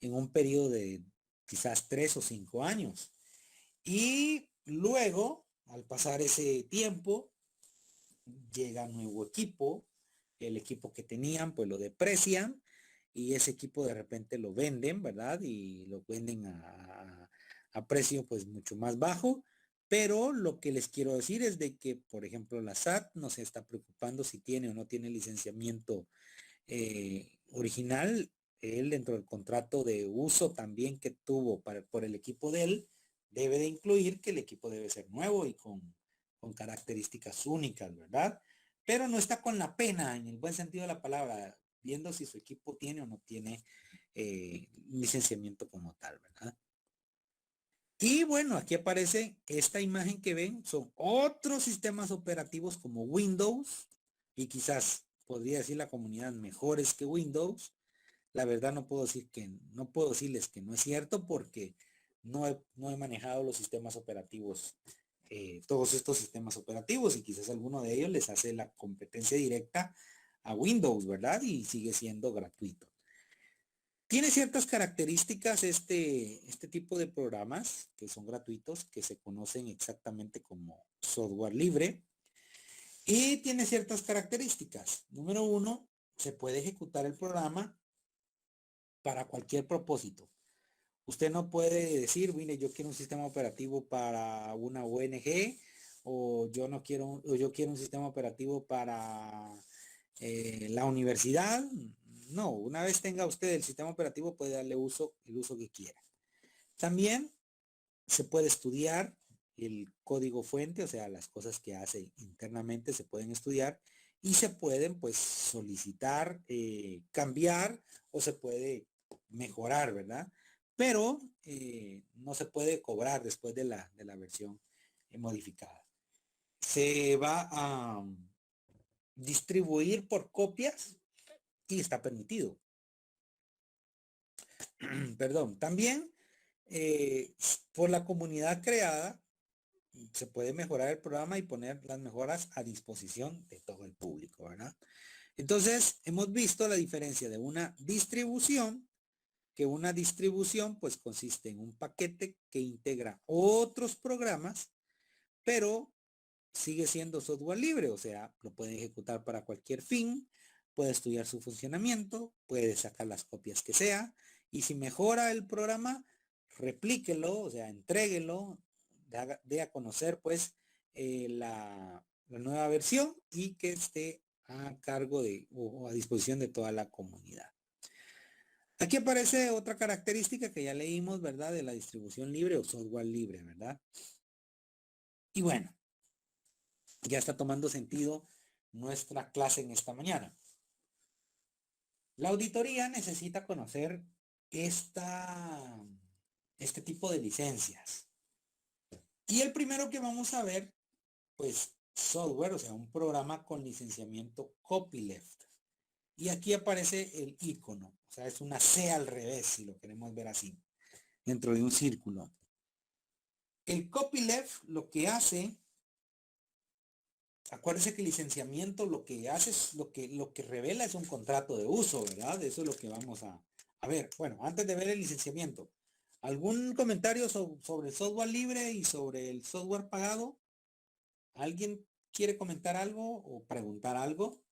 en un periodo de quizás 3 o 5 años. Y luego, al pasar ese tiempo, llega nuevo equipo, el equipo que tenían pues lo deprecian y ese equipo de repente lo venden, ¿verdad? Y lo venden a precio pues mucho más bajo. Pero lo que les quiero decir es de que, por ejemplo, la SAT no se está preocupando si tiene o no tiene licenciamiento original. Él dentro del contrato de uso también que tuvo por el equipo de él, debe de incluir que el equipo debe ser nuevo y con características únicas, ¿verdad? Pero no está con la pena, en el buen sentido de la palabra, viendo si su equipo tiene o no tiene licenciamiento como tal, ¿verdad? Y bueno, aquí aparece esta imagen que ven, son otros sistemas operativos como Windows, y quizás podría decir la comunidad mejores que Windows. La verdad no puedo decirles que no es cierto porque no he manejado los sistemas operativos, todos estos sistemas operativos, y quizás alguno de ellos les hace la competencia directa a Windows, ¿verdad? Y sigue siendo gratuito. Tiene ciertas características este tipo de programas que son gratuitos, que se conocen exactamente como software libre, y tiene ciertas características. Número uno, se puede ejecutar el programa para cualquier propósito. Usted no puede decir, mire, yo quiero un sistema operativo para una ONG, o yo no quiero, o yo quiero un sistema operativo para la universidad. No, una vez tenga usted el sistema operativo, puede darle el uso que quiera. También se puede estudiar el código fuente, o sea, las cosas que hace internamente se pueden estudiar y se pueden pues solicitar, cambiar, o se puede mejorar, ¿verdad? Pero no se puede cobrar después de la versión modificada. Se va a distribuir por copias y está permitido. Perdón, también por la comunidad creada se puede mejorar el programa y poner las mejoras a disposición de todo el público, ¿verdad? Entonces, hemos visto la diferencia de una distribución, que una distribución pues consiste en un paquete que integra otros programas, pero sigue siendo software libre, o sea, lo puede ejecutar para cualquier fin, puede estudiar su funcionamiento, puede sacar las copias que sea, y si mejora el programa, replíquelo, o sea, entréguelo, dé a conocer pues la nueva versión y que esté a cargo de o a disposición de toda la comunidad. Aquí aparece otra característica que ya leímos, ¿verdad? De la distribución libre o software libre, ¿verdad? Y bueno, ya está tomando sentido nuestra clase en esta mañana. La auditoría necesita conocer este tipo de licencias. Y el primero que vamos a ver, pues software, o sea, un programa con licenciamiento copyleft. Y aquí aparece el icono, o sea, es una C al revés, si lo queremos ver así, dentro de un círculo. El copyleft lo que hace, acuérdense que el licenciamiento lo que hace es lo que revela es un contrato de uso, ¿verdad? Eso es lo que vamos a ver. Bueno, antes de ver el licenciamiento, ¿algún comentario sobre el software libre y sobre el software pagado? ¿Alguien quiere comentar algo o preguntar algo?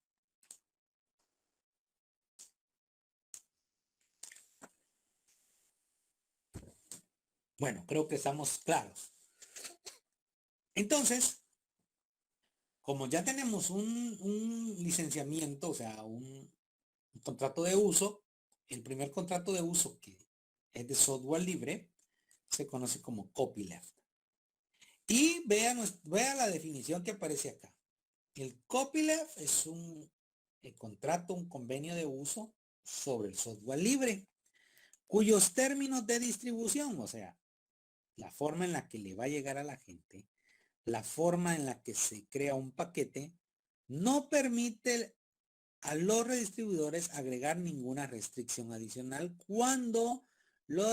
Bueno, creo que estamos claros. Entonces, como ya tenemos un licenciamiento, o sea, un contrato de uso, el primer contrato de uso que es de software libre, se conoce como copyleft. Y vea la definición que aparece acá. El copyleft es un contrato, un convenio de uso sobre el software libre, cuyos términos de distribución, o sea, la forma en la que le va a llegar a la gente, la forma en la que se crea un paquete, no permite a los redistribuidores agregar ninguna restricción adicional cuando lo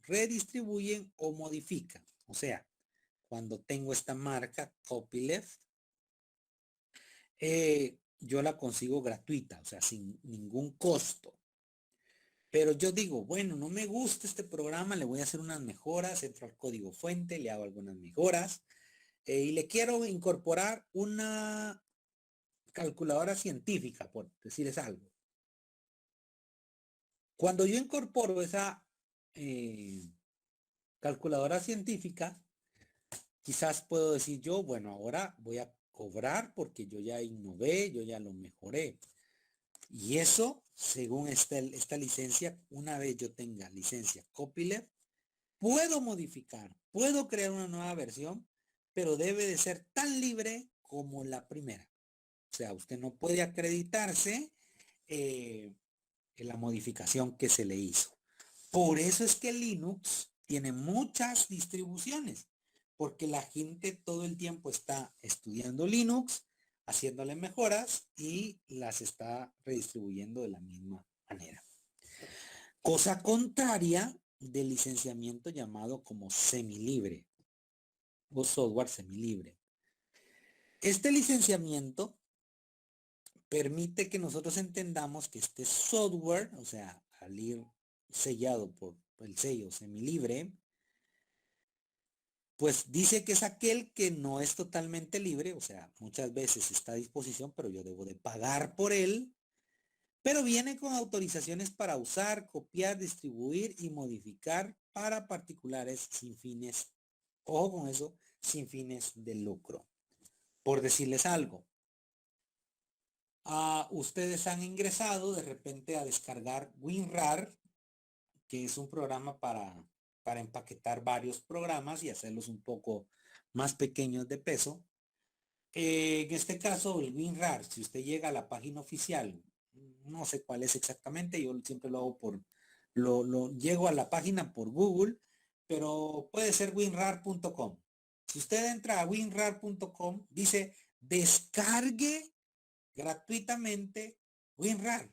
redistribuyen o modifican. O sea, cuando tengo esta marca copyleft, yo la consigo gratuita, o sea, sin ningún costo. Pero yo digo, bueno, no me gusta este programa, le voy a hacer unas mejoras, entro al código fuente, le hago algunas mejoras y le quiero incorporar una calculadora científica, por decirles algo. Cuando yo incorporo esa calculadora científica, quizás puedo decir yo, bueno, ahora voy a cobrar porque yo ya innové, yo ya lo mejoré. Y eso, según esta licencia, una vez yo tenga licencia copyleft, puedo modificar, puedo crear una nueva versión, pero debe de ser tan libre como la primera. O sea, usted no puede acreditarse en la modificación que se le hizo. Por eso es que Linux tiene muchas distribuciones, porque la gente todo el tiempo está estudiando Linux, haciéndole mejoras y las está redistribuyendo de la misma manera. Cosa contraria del licenciamiento llamado como semilibre o software semilibre. Este licenciamiento permite que nosotros entendamos que este software, o sea, al ir sellado por el sello semilibre, pues dice que es aquel que no es totalmente libre, o sea, muchas veces está a disposición, pero yo debo de pagar por él, pero viene con autorizaciones para usar, copiar, distribuir y modificar para particulares sin fines, ojo con eso, sin fines de lucro. Por decirles algo, ustedes han ingresado de repente a descargar WinRAR, que es un programa para empaquetar varios programas y hacerlos un poco más pequeños de peso. En este caso, el WinRAR, si usted llega a la página oficial, no sé cuál es exactamente, yo siempre lo hago llego a la página por Google, pero puede ser winrar.com. Si usted entra a winrar.com, dice descargue gratuitamente WinRAR,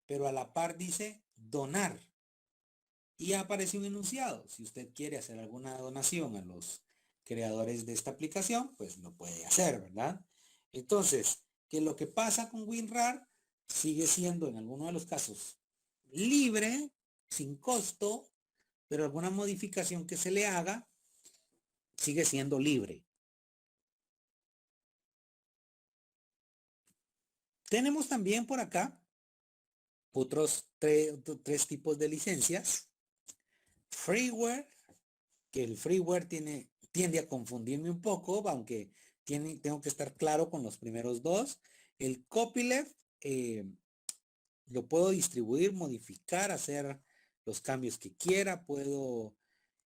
pero a la par dice donar. Y aparece un enunciado. Si usted quiere hacer alguna donación a los creadores de esta aplicación, pues lo puede hacer, ¿verdad? Entonces, que lo que pasa con WinRAR sigue siendo en algunos de los casos libre, sin costo, pero alguna modificación que se le haga sigue siendo libre. Tenemos también por acá otros tres tipos de licencias. Freeware, que el freeware tiende a confundirme un poco, aunque tengo que estar claro con los primeros dos. El copyleft lo puedo distribuir, modificar, hacer los cambios que quiera, puedo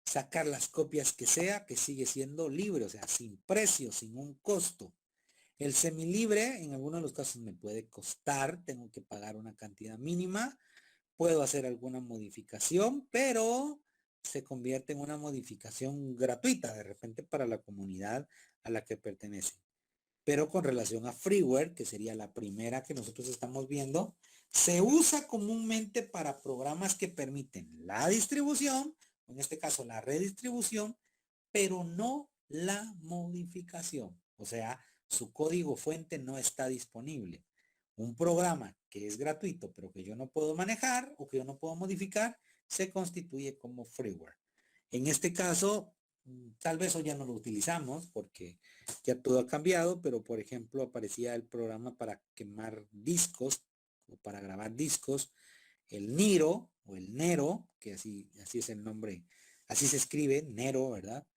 sacar las copias que sea, que sigue siendo libre, o sea, sin precio, sin un costo. El semilibre en algunos de los casos me puede costar, tengo que pagar una cantidad mínima, puedo hacer alguna modificación, pero se convierte en una modificación gratuita de repente para la comunidad a la que pertenece. Pero con relación a freeware, que sería la primera que nosotros estamos viendo, se usa comúnmente para programas que permiten la distribución, en este caso la redistribución, pero no la modificación. O sea, su código fuente no está disponible. Un programa que es gratuito, pero que yo no puedo manejar o que yo no puedo modificar, se constituye como freeware. En este caso, tal vez hoy ya no lo utilizamos porque ya todo ha cambiado, pero por ejemplo aparecía el programa para quemar discos o para grabar discos, el Niro o el Nero, que así es el nombre, así se escribe, Nero, ¿verdad?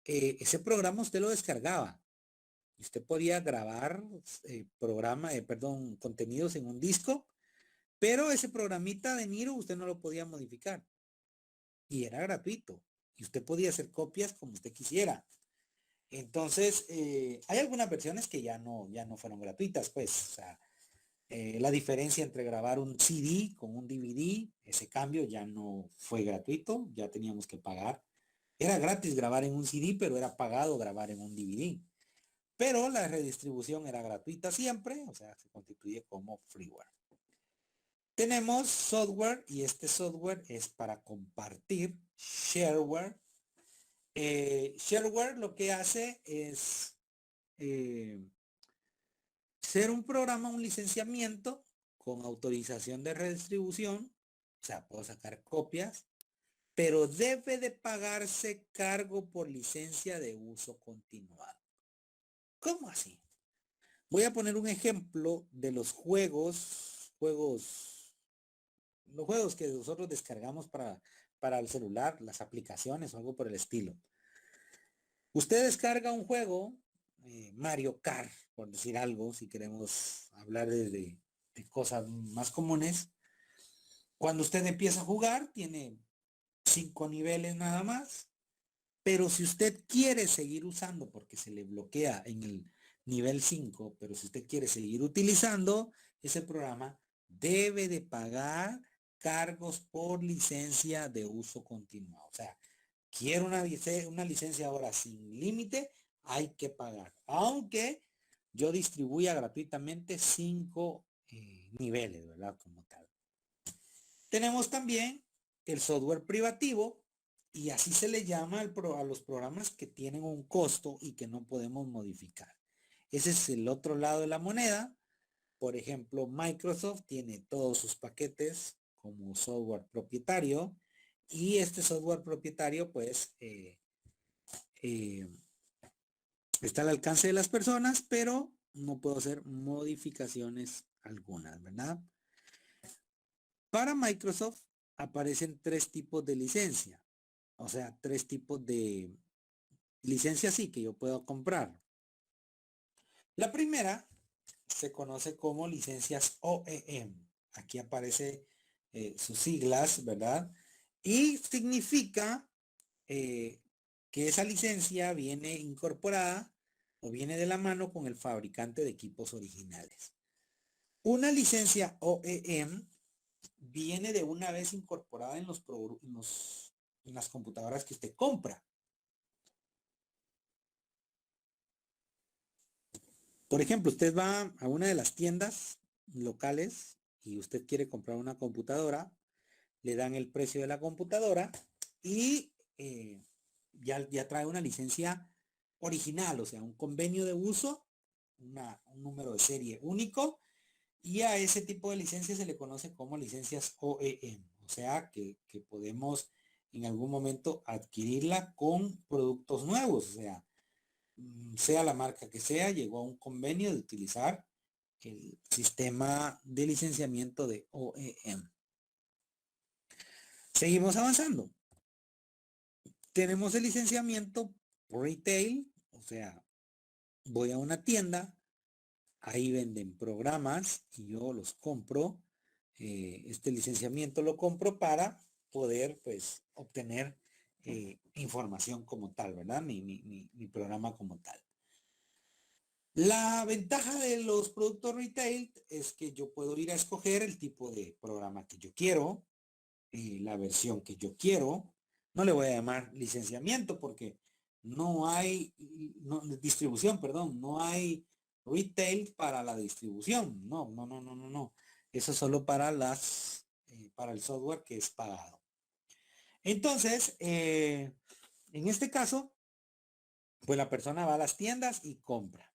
Ese programa usted lo descargaba. Usted podía grabar contenidos en un disco Pero ese programita de Niro usted no lo podía modificar y era gratuito y usted podía hacer copias como usted quisiera. Entonces, hay algunas versiones que ya no fueron gratuitas, pues, o sea, la diferencia entre grabar un CD con un DVD, ese cambio ya no fue gratuito, ya teníamos que pagar. Era gratis grabar en un CD, pero era pagado grabar en un DVD. Pero la redistribución era gratuita siempre, o sea, se constituye como freeware. Tenemos software y este software es para compartir, shareware. Shareware lo que hace es ser un programa, un licenciamiento con autorización de redistribución, o sea, puedo sacar copias, pero debe de pagarse cargo por licencia de uso continuado. ¿Cómo así? Voy a poner un ejemplo de los los juegos que nosotros descargamos para el celular, las aplicaciones o algo por el estilo. Usted descarga un juego, Mario Kart, por decir algo, si queremos hablar de cosas más comunes. Cuando usted empieza a jugar, tiene 5 niveles nada más, pero si usted quiere seguir usando, porque se le bloquea en el nivel 5, pero si usted quiere seguir utilizando ese programa, debe de pagar cargos por licencia de uso continuado. O sea, quiero una licencia ahora sin límite, hay que pagar. Aunque yo distribuya gratuitamente 5 niveles, ¿verdad? Como tal. Tenemos también el software privativo y así se le llama a los programas que tienen un costo y que no podemos modificar. Ese es el otro lado de la moneda. Por ejemplo, Microsoft tiene todos sus paquetes como software propietario y este software propietario pues eh, está al alcance de las personas, pero no puedo hacer modificaciones algunas, ¿verdad? Para Microsoft aparecen 3 tipos de licencia, o sea, 3 tipos de licencias sí que yo puedo comprar. La primera se conoce como licencias OEM. Aquí aparece sus siglas, ¿verdad? Y significa que esa licencia viene incorporada o viene de la mano con el fabricante de equipos originales. Una licencia OEM viene de una vez incorporada en las computadoras que usted compra. Por ejemplo, usted va a una de las tiendas locales y usted quiere comprar una computadora, le dan el precio de la computadora y ya trae una licencia original, o sea, un convenio de uso, un número de serie único, y a ese tipo de licencias se le conoce como licencias OEM, o sea, que podemos en algún momento adquirirla con productos nuevos, o sea la marca que sea, llegó a un convenio de utilizar el sistema de licenciamiento de OEM. Seguimos avanzando. Tenemos el licenciamiento retail, o sea, voy a una tienda, ahí venden programas y yo los compro. Este licenciamiento lo compro para poder, pues, obtener información como tal, ¿verdad? Mi programa como tal. La ventaja de los productos retail es que yo puedo ir a escoger el tipo de programa que yo quiero, la versión que yo quiero. No le voy a llamar licenciamiento porque no hay distribución, perdón, no hay retail para la distribución. No. Eso es solo para para el software que es pagado. Entonces, en este caso, pues la persona va a las tiendas y compra.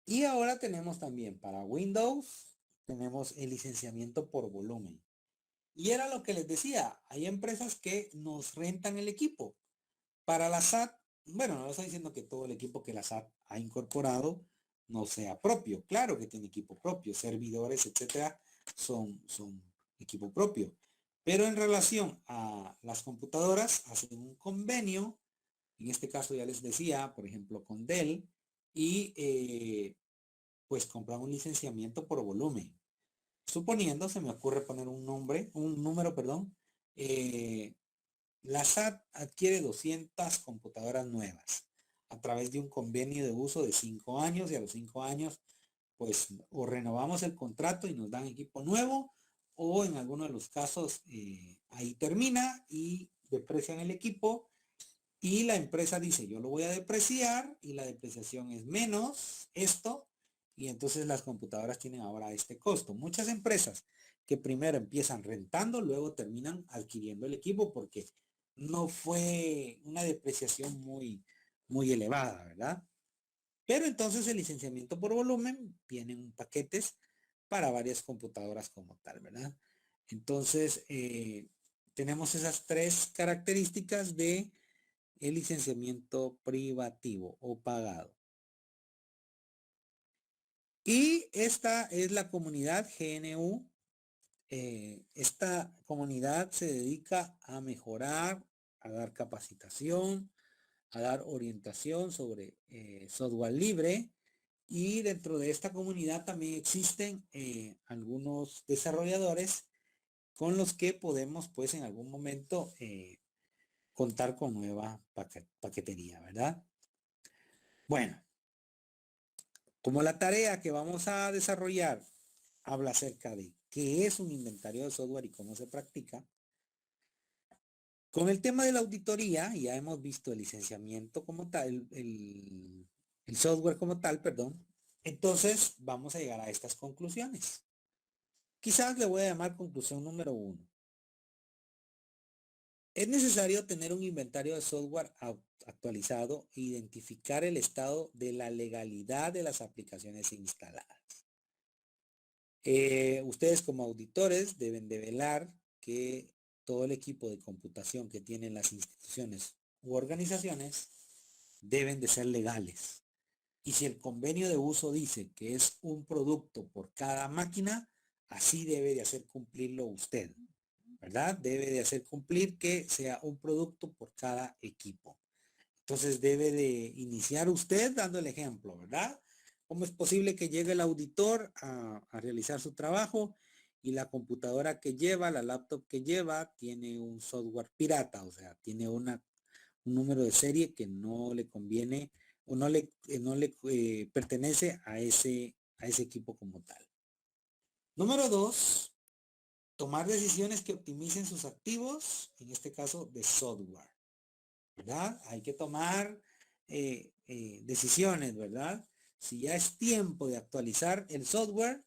Y ahora tenemos también para Windows, tenemos el licenciamiento por volumen. Y era lo que les decía, hay empresas que nos rentan el equipo. Para la SAT, bueno, no estoy diciendo que todo el equipo que la SAT ha incorporado no sea propio. Claro que tiene equipo propio, servidores, etcétera, son equipo propio. Pero en relación a las computadoras, hacen un convenio, en este caso ya les decía, por ejemplo, con Dell, y pues compran un licenciamiento por volumen. Suponiendo, se me ocurre poner un número, perdón, la SAT adquiere 200 computadoras nuevas a través de un convenio de uso de 5 años y a los 5 años pues o renovamos el contrato y nos dan equipo nuevo o en algunos de los casos ahí termina y deprecian el equipo y la empresa dice yo lo voy a depreciar y la depreciación es menos esto y entonces las computadoras tienen ahora este costo. Muchas empresas que primero empiezan rentando, luego terminan adquiriendo el equipo porque no fue una depreciación muy elevada, ¿verdad? Pero entonces el licenciamiento por volumen vienen paquetes para varias computadoras como tal, ¿verdad? Entonces, tenemos esas tres características de el licenciamiento privativo o pagado. Y esta es la comunidad GNU. Esta comunidad se dedica a mejorar, a dar capacitación, a dar orientación sobre software libre. Y dentro de esta comunidad también existen algunos desarrolladores con los que podemos pues en algún momento contar con nueva paquetería, ¿verdad? Bueno, como la tarea que vamos a desarrollar habla acerca de qué es un inventario de software y cómo se practica, con el tema de la auditoría ya hemos visto el licenciamiento como tal, el software como tal, perdón. Entonces vamos a llegar a estas conclusiones. Quizás le voy a llamar conclusión número 1. Es necesario tener un inventario de software actualizado e identificar el estado de la legalidad de las aplicaciones instaladas. Ustedes como auditores deben de velar que todo el equipo de computación que tienen las instituciones u organizaciones deben de ser legales. Y si el convenio de uso dice que es un producto por cada máquina, así debe de hacer cumplirlo usted, ¿verdad? Debe de hacer cumplir que sea un producto por cada equipo. Entonces debe de iniciar usted dando el ejemplo, ¿verdad? ¿Cómo es posible que llegue el auditor a realizar su trabajo y la computadora que lleva, la laptop que lleva, tiene un software pirata, o sea, tiene un número de serie que no le conviene o no le pertenece a ese equipo como tal? Número 2, tomar decisiones que optimicen sus activos, en este caso de software, ¿verdad? Hay que tomar decisiones, ¿verdad? Si ya es tiempo de actualizar el software,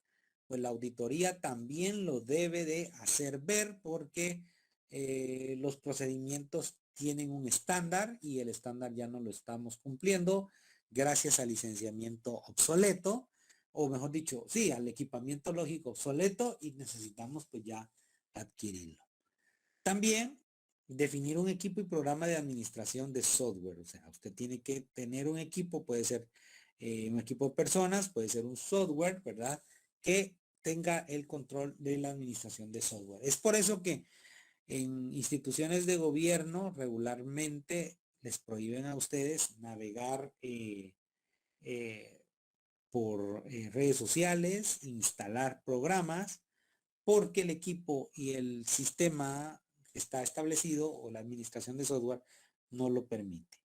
pues la auditoría también lo debe de hacer ver porque los procedimientos tienen un estándar y el estándar ya no lo estamos cumpliendo gracias al licenciamiento obsoleto, o mejor dicho, sí, al equipamiento lógico obsoleto y necesitamos pues ya adquirirlo. También definir un equipo y programa de administración de software. O sea, usted tiene que tener un equipo, puede ser un equipo de personas, puede ser un software, ¿verdad? Que tenga el control de la administración de software. Es por eso que en instituciones de gobierno regularmente les prohíben a ustedes navegar por redes sociales, instalar programas, porque el equipo y el sistema que está establecido o la administración de software no lo permite.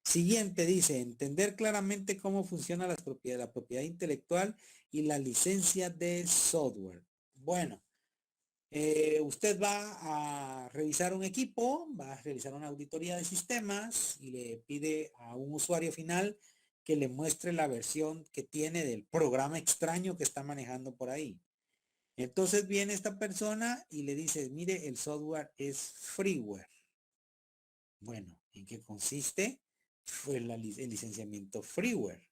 Siguiente dice, entender claramente cómo funciona la propiedad intelectual y la licencia de software. Bueno, usted va a revisar un equipo, va a realizar una auditoría de sistemas y le pide a un usuario final que le muestre la versión que tiene del programa extraño que está manejando por ahí. Entonces viene esta persona y le dice, mire, el software es freeware. Bueno, ¿en qué consiste? Fue el licenciamiento freeware.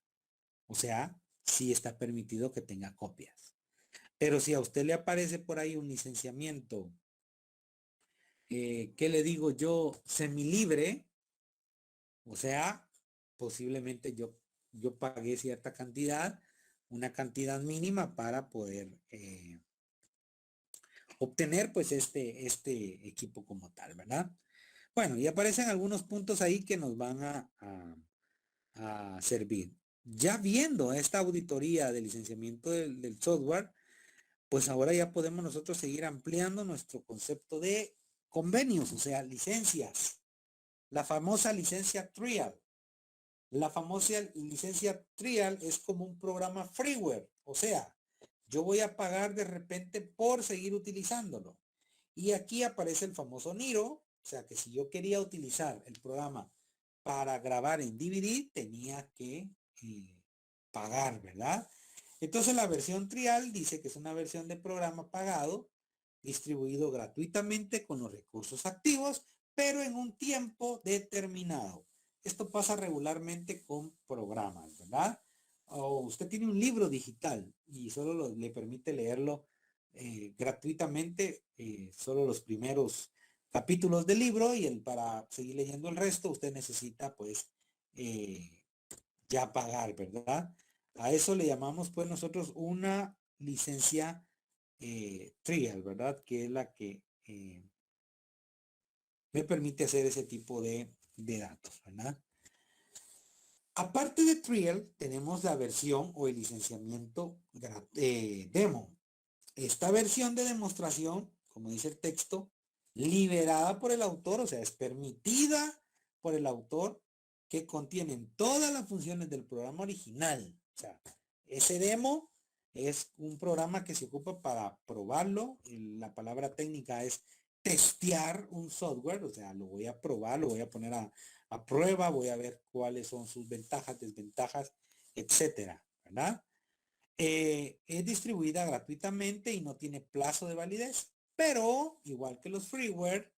O sea, sí está permitido que tenga copias. Pero si a usted le aparece por ahí un licenciamiento, ¿qué le digo yo? Semilibre, o sea, posiblemente yo pagué cierta cantidad, una cantidad mínima para poder obtener pues este equipo como tal, ¿verdad? Bueno, y aparecen algunos puntos ahí que nos van a servir. Ya viendo esta auditoría de licenciamiento del software, pues ahora ya podemos nosotros seguir ampliando nuestro concepto de convenios, o sea, licencias. La famosa licencia trial. La famosa licencia trial es como un programa freeware, o sea, yo voy a pagar de repente por seguir utilizándolo. Y aquí aparece el famoso Niro, o sea que si yo quería utilizar el programa para grabar en DVD, tenía que pagar, ¿verdad? Entonces la versión trial dice que es una versión de programa pagado, distribuido gratuitamente con los recursos activos, pero en un tiempo determinado. Esto pasa regularmente con programas, ¿verdad? O usted tiene un libro digital y solo le permite leerlo gratuitamente, solo los primeros capítulos del libro y para seguir leyendo el resto usted necesita pues eh, ya pagar, ¿verdad? A eso le llamamos pues nosotros una licencia trial, ¿verdad? Que es la que me permite hacer ese tipo de datos, ¿verdad? Aparte de trial, tenemos la versión o el licenciamiento demo. Esta versión de demostración, como dice el texto, liberada por el autor, o sea, es permitida por el autor, que contienen todas las funciones del programa original. O sea, ese demo es un programa que se ocupa para probarlo. La palabra técnica es testear un software, o sea, lo voy a probar, lo voy a poner a prueba, voy a ver cuáles son sus ventajas, desventajas, etcétera, ¿verdad? Es distribuida gratuitamente y no tiene plazo de validez, pero igual que los freeware,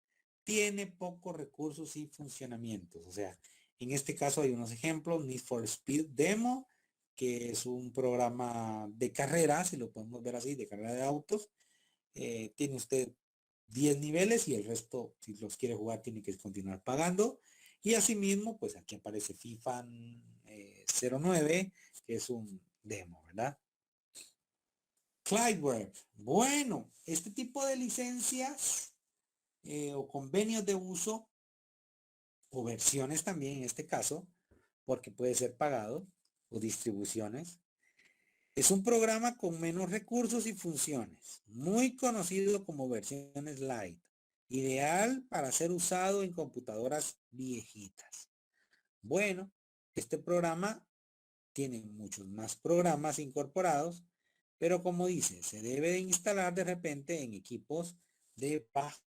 tiene pocos recursos y funcionamientos. O sea, en este caso hay unos ejemplos: Need for Speed Demo, que es un programa de carrera, si lo podemos ver así, de carrera de autos. Tiene usted 10 niveles y el resto, si los quiere jugar, tiene que continuar pagando. Y asimismo, pues aquí aparece FIFA 09, que es un demo, ¿verdad? Clydeware. Bueno, este tipo de licencias o convenios de uso o versiones también en este caso, porque puede ser pagado, o distribuciones, es un programa con menos recursos y funciones, muy conocido como versiones light, ideal para ser usado en computadoras viejitas. Bueno, este programa tiene muchos más programas incorporados, pero como dice, se debe de instalar de repente en equipos de baja.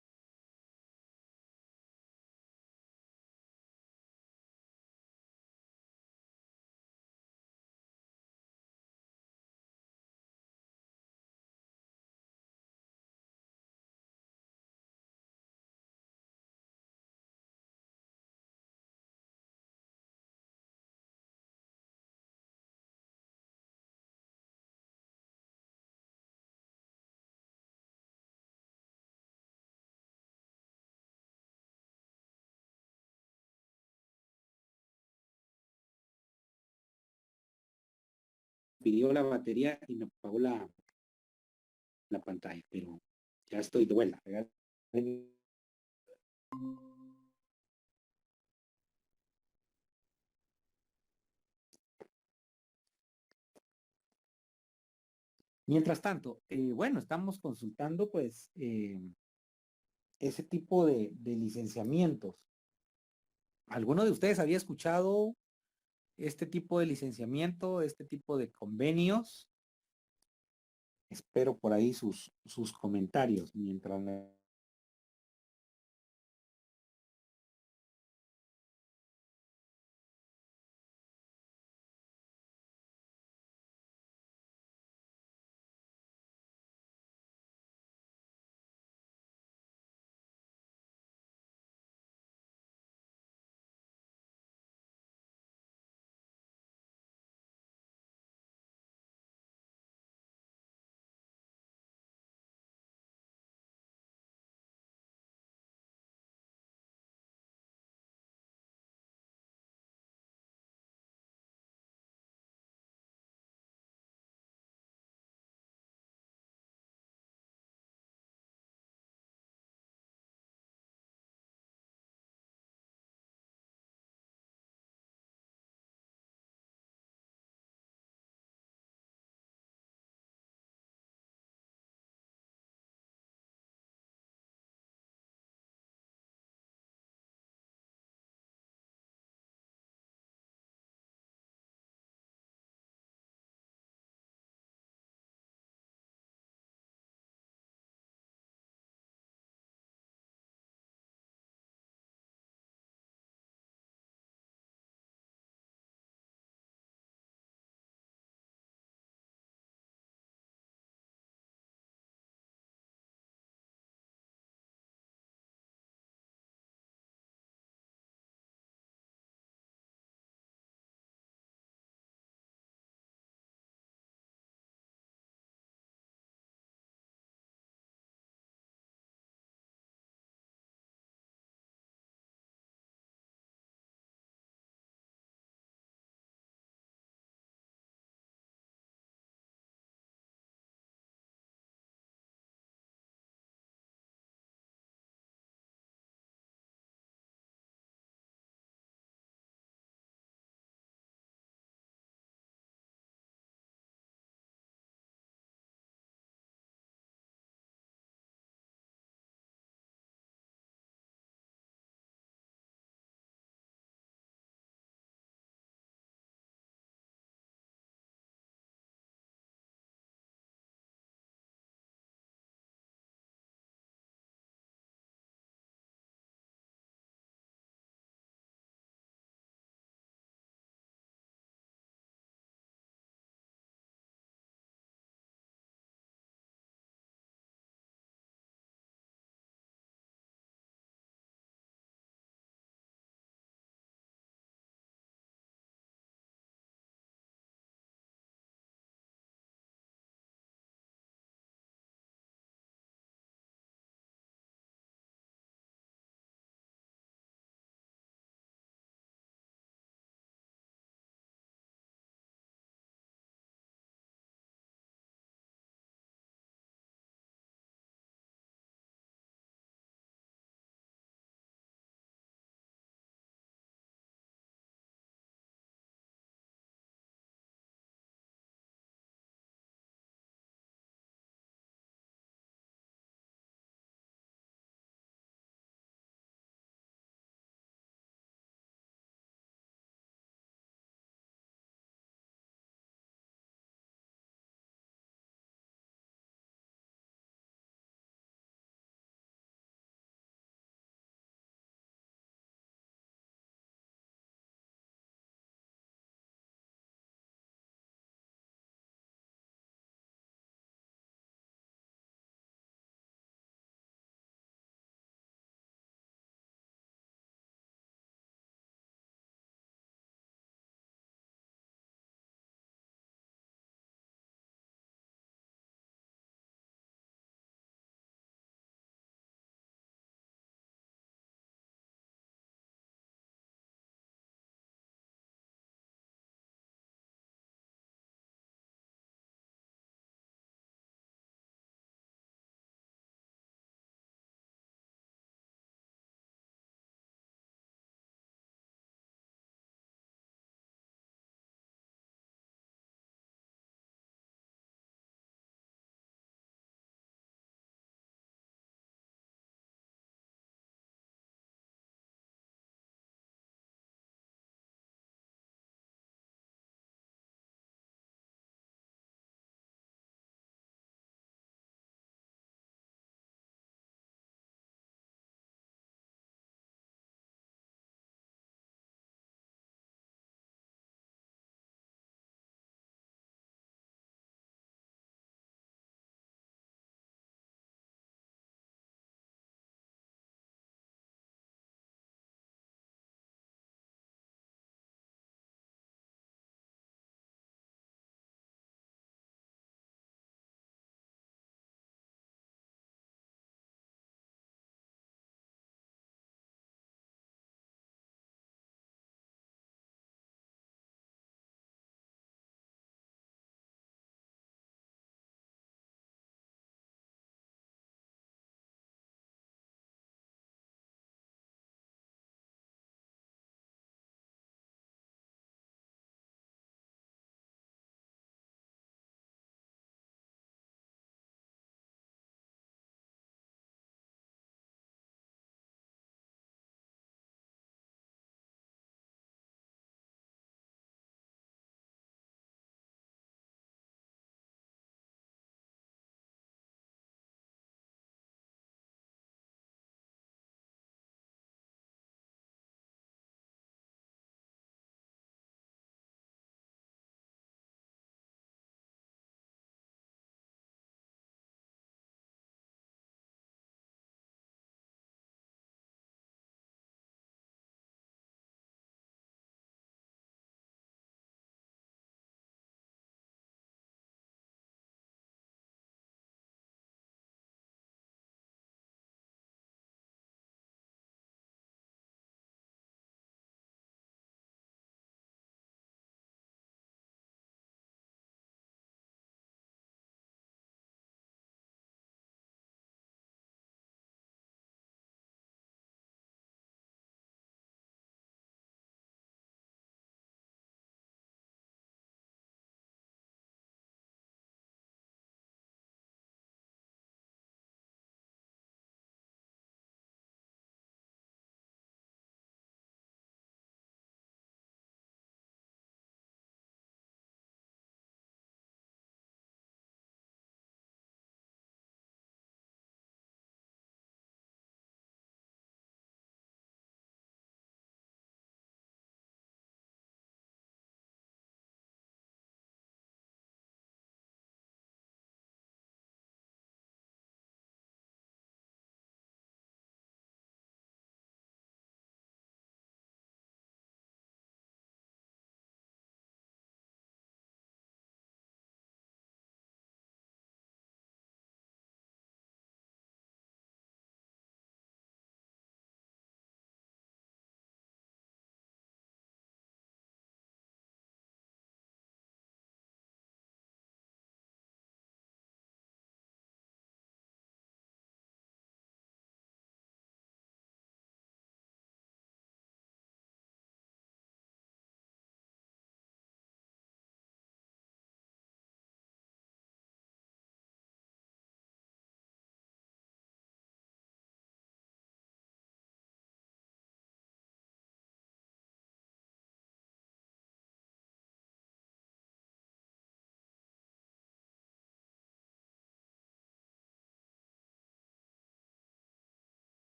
Pidió la batería y me apagó la pantalla, pero ya estoy de vuelta. Mientras tanto, bueno, estamos consultando pues ese tipo de licenciamientos. ¿Alguno de ustedes había escuchado este tipo de licenciamiento, este tipo de convenios? Espero por ahí sus comentarios mientras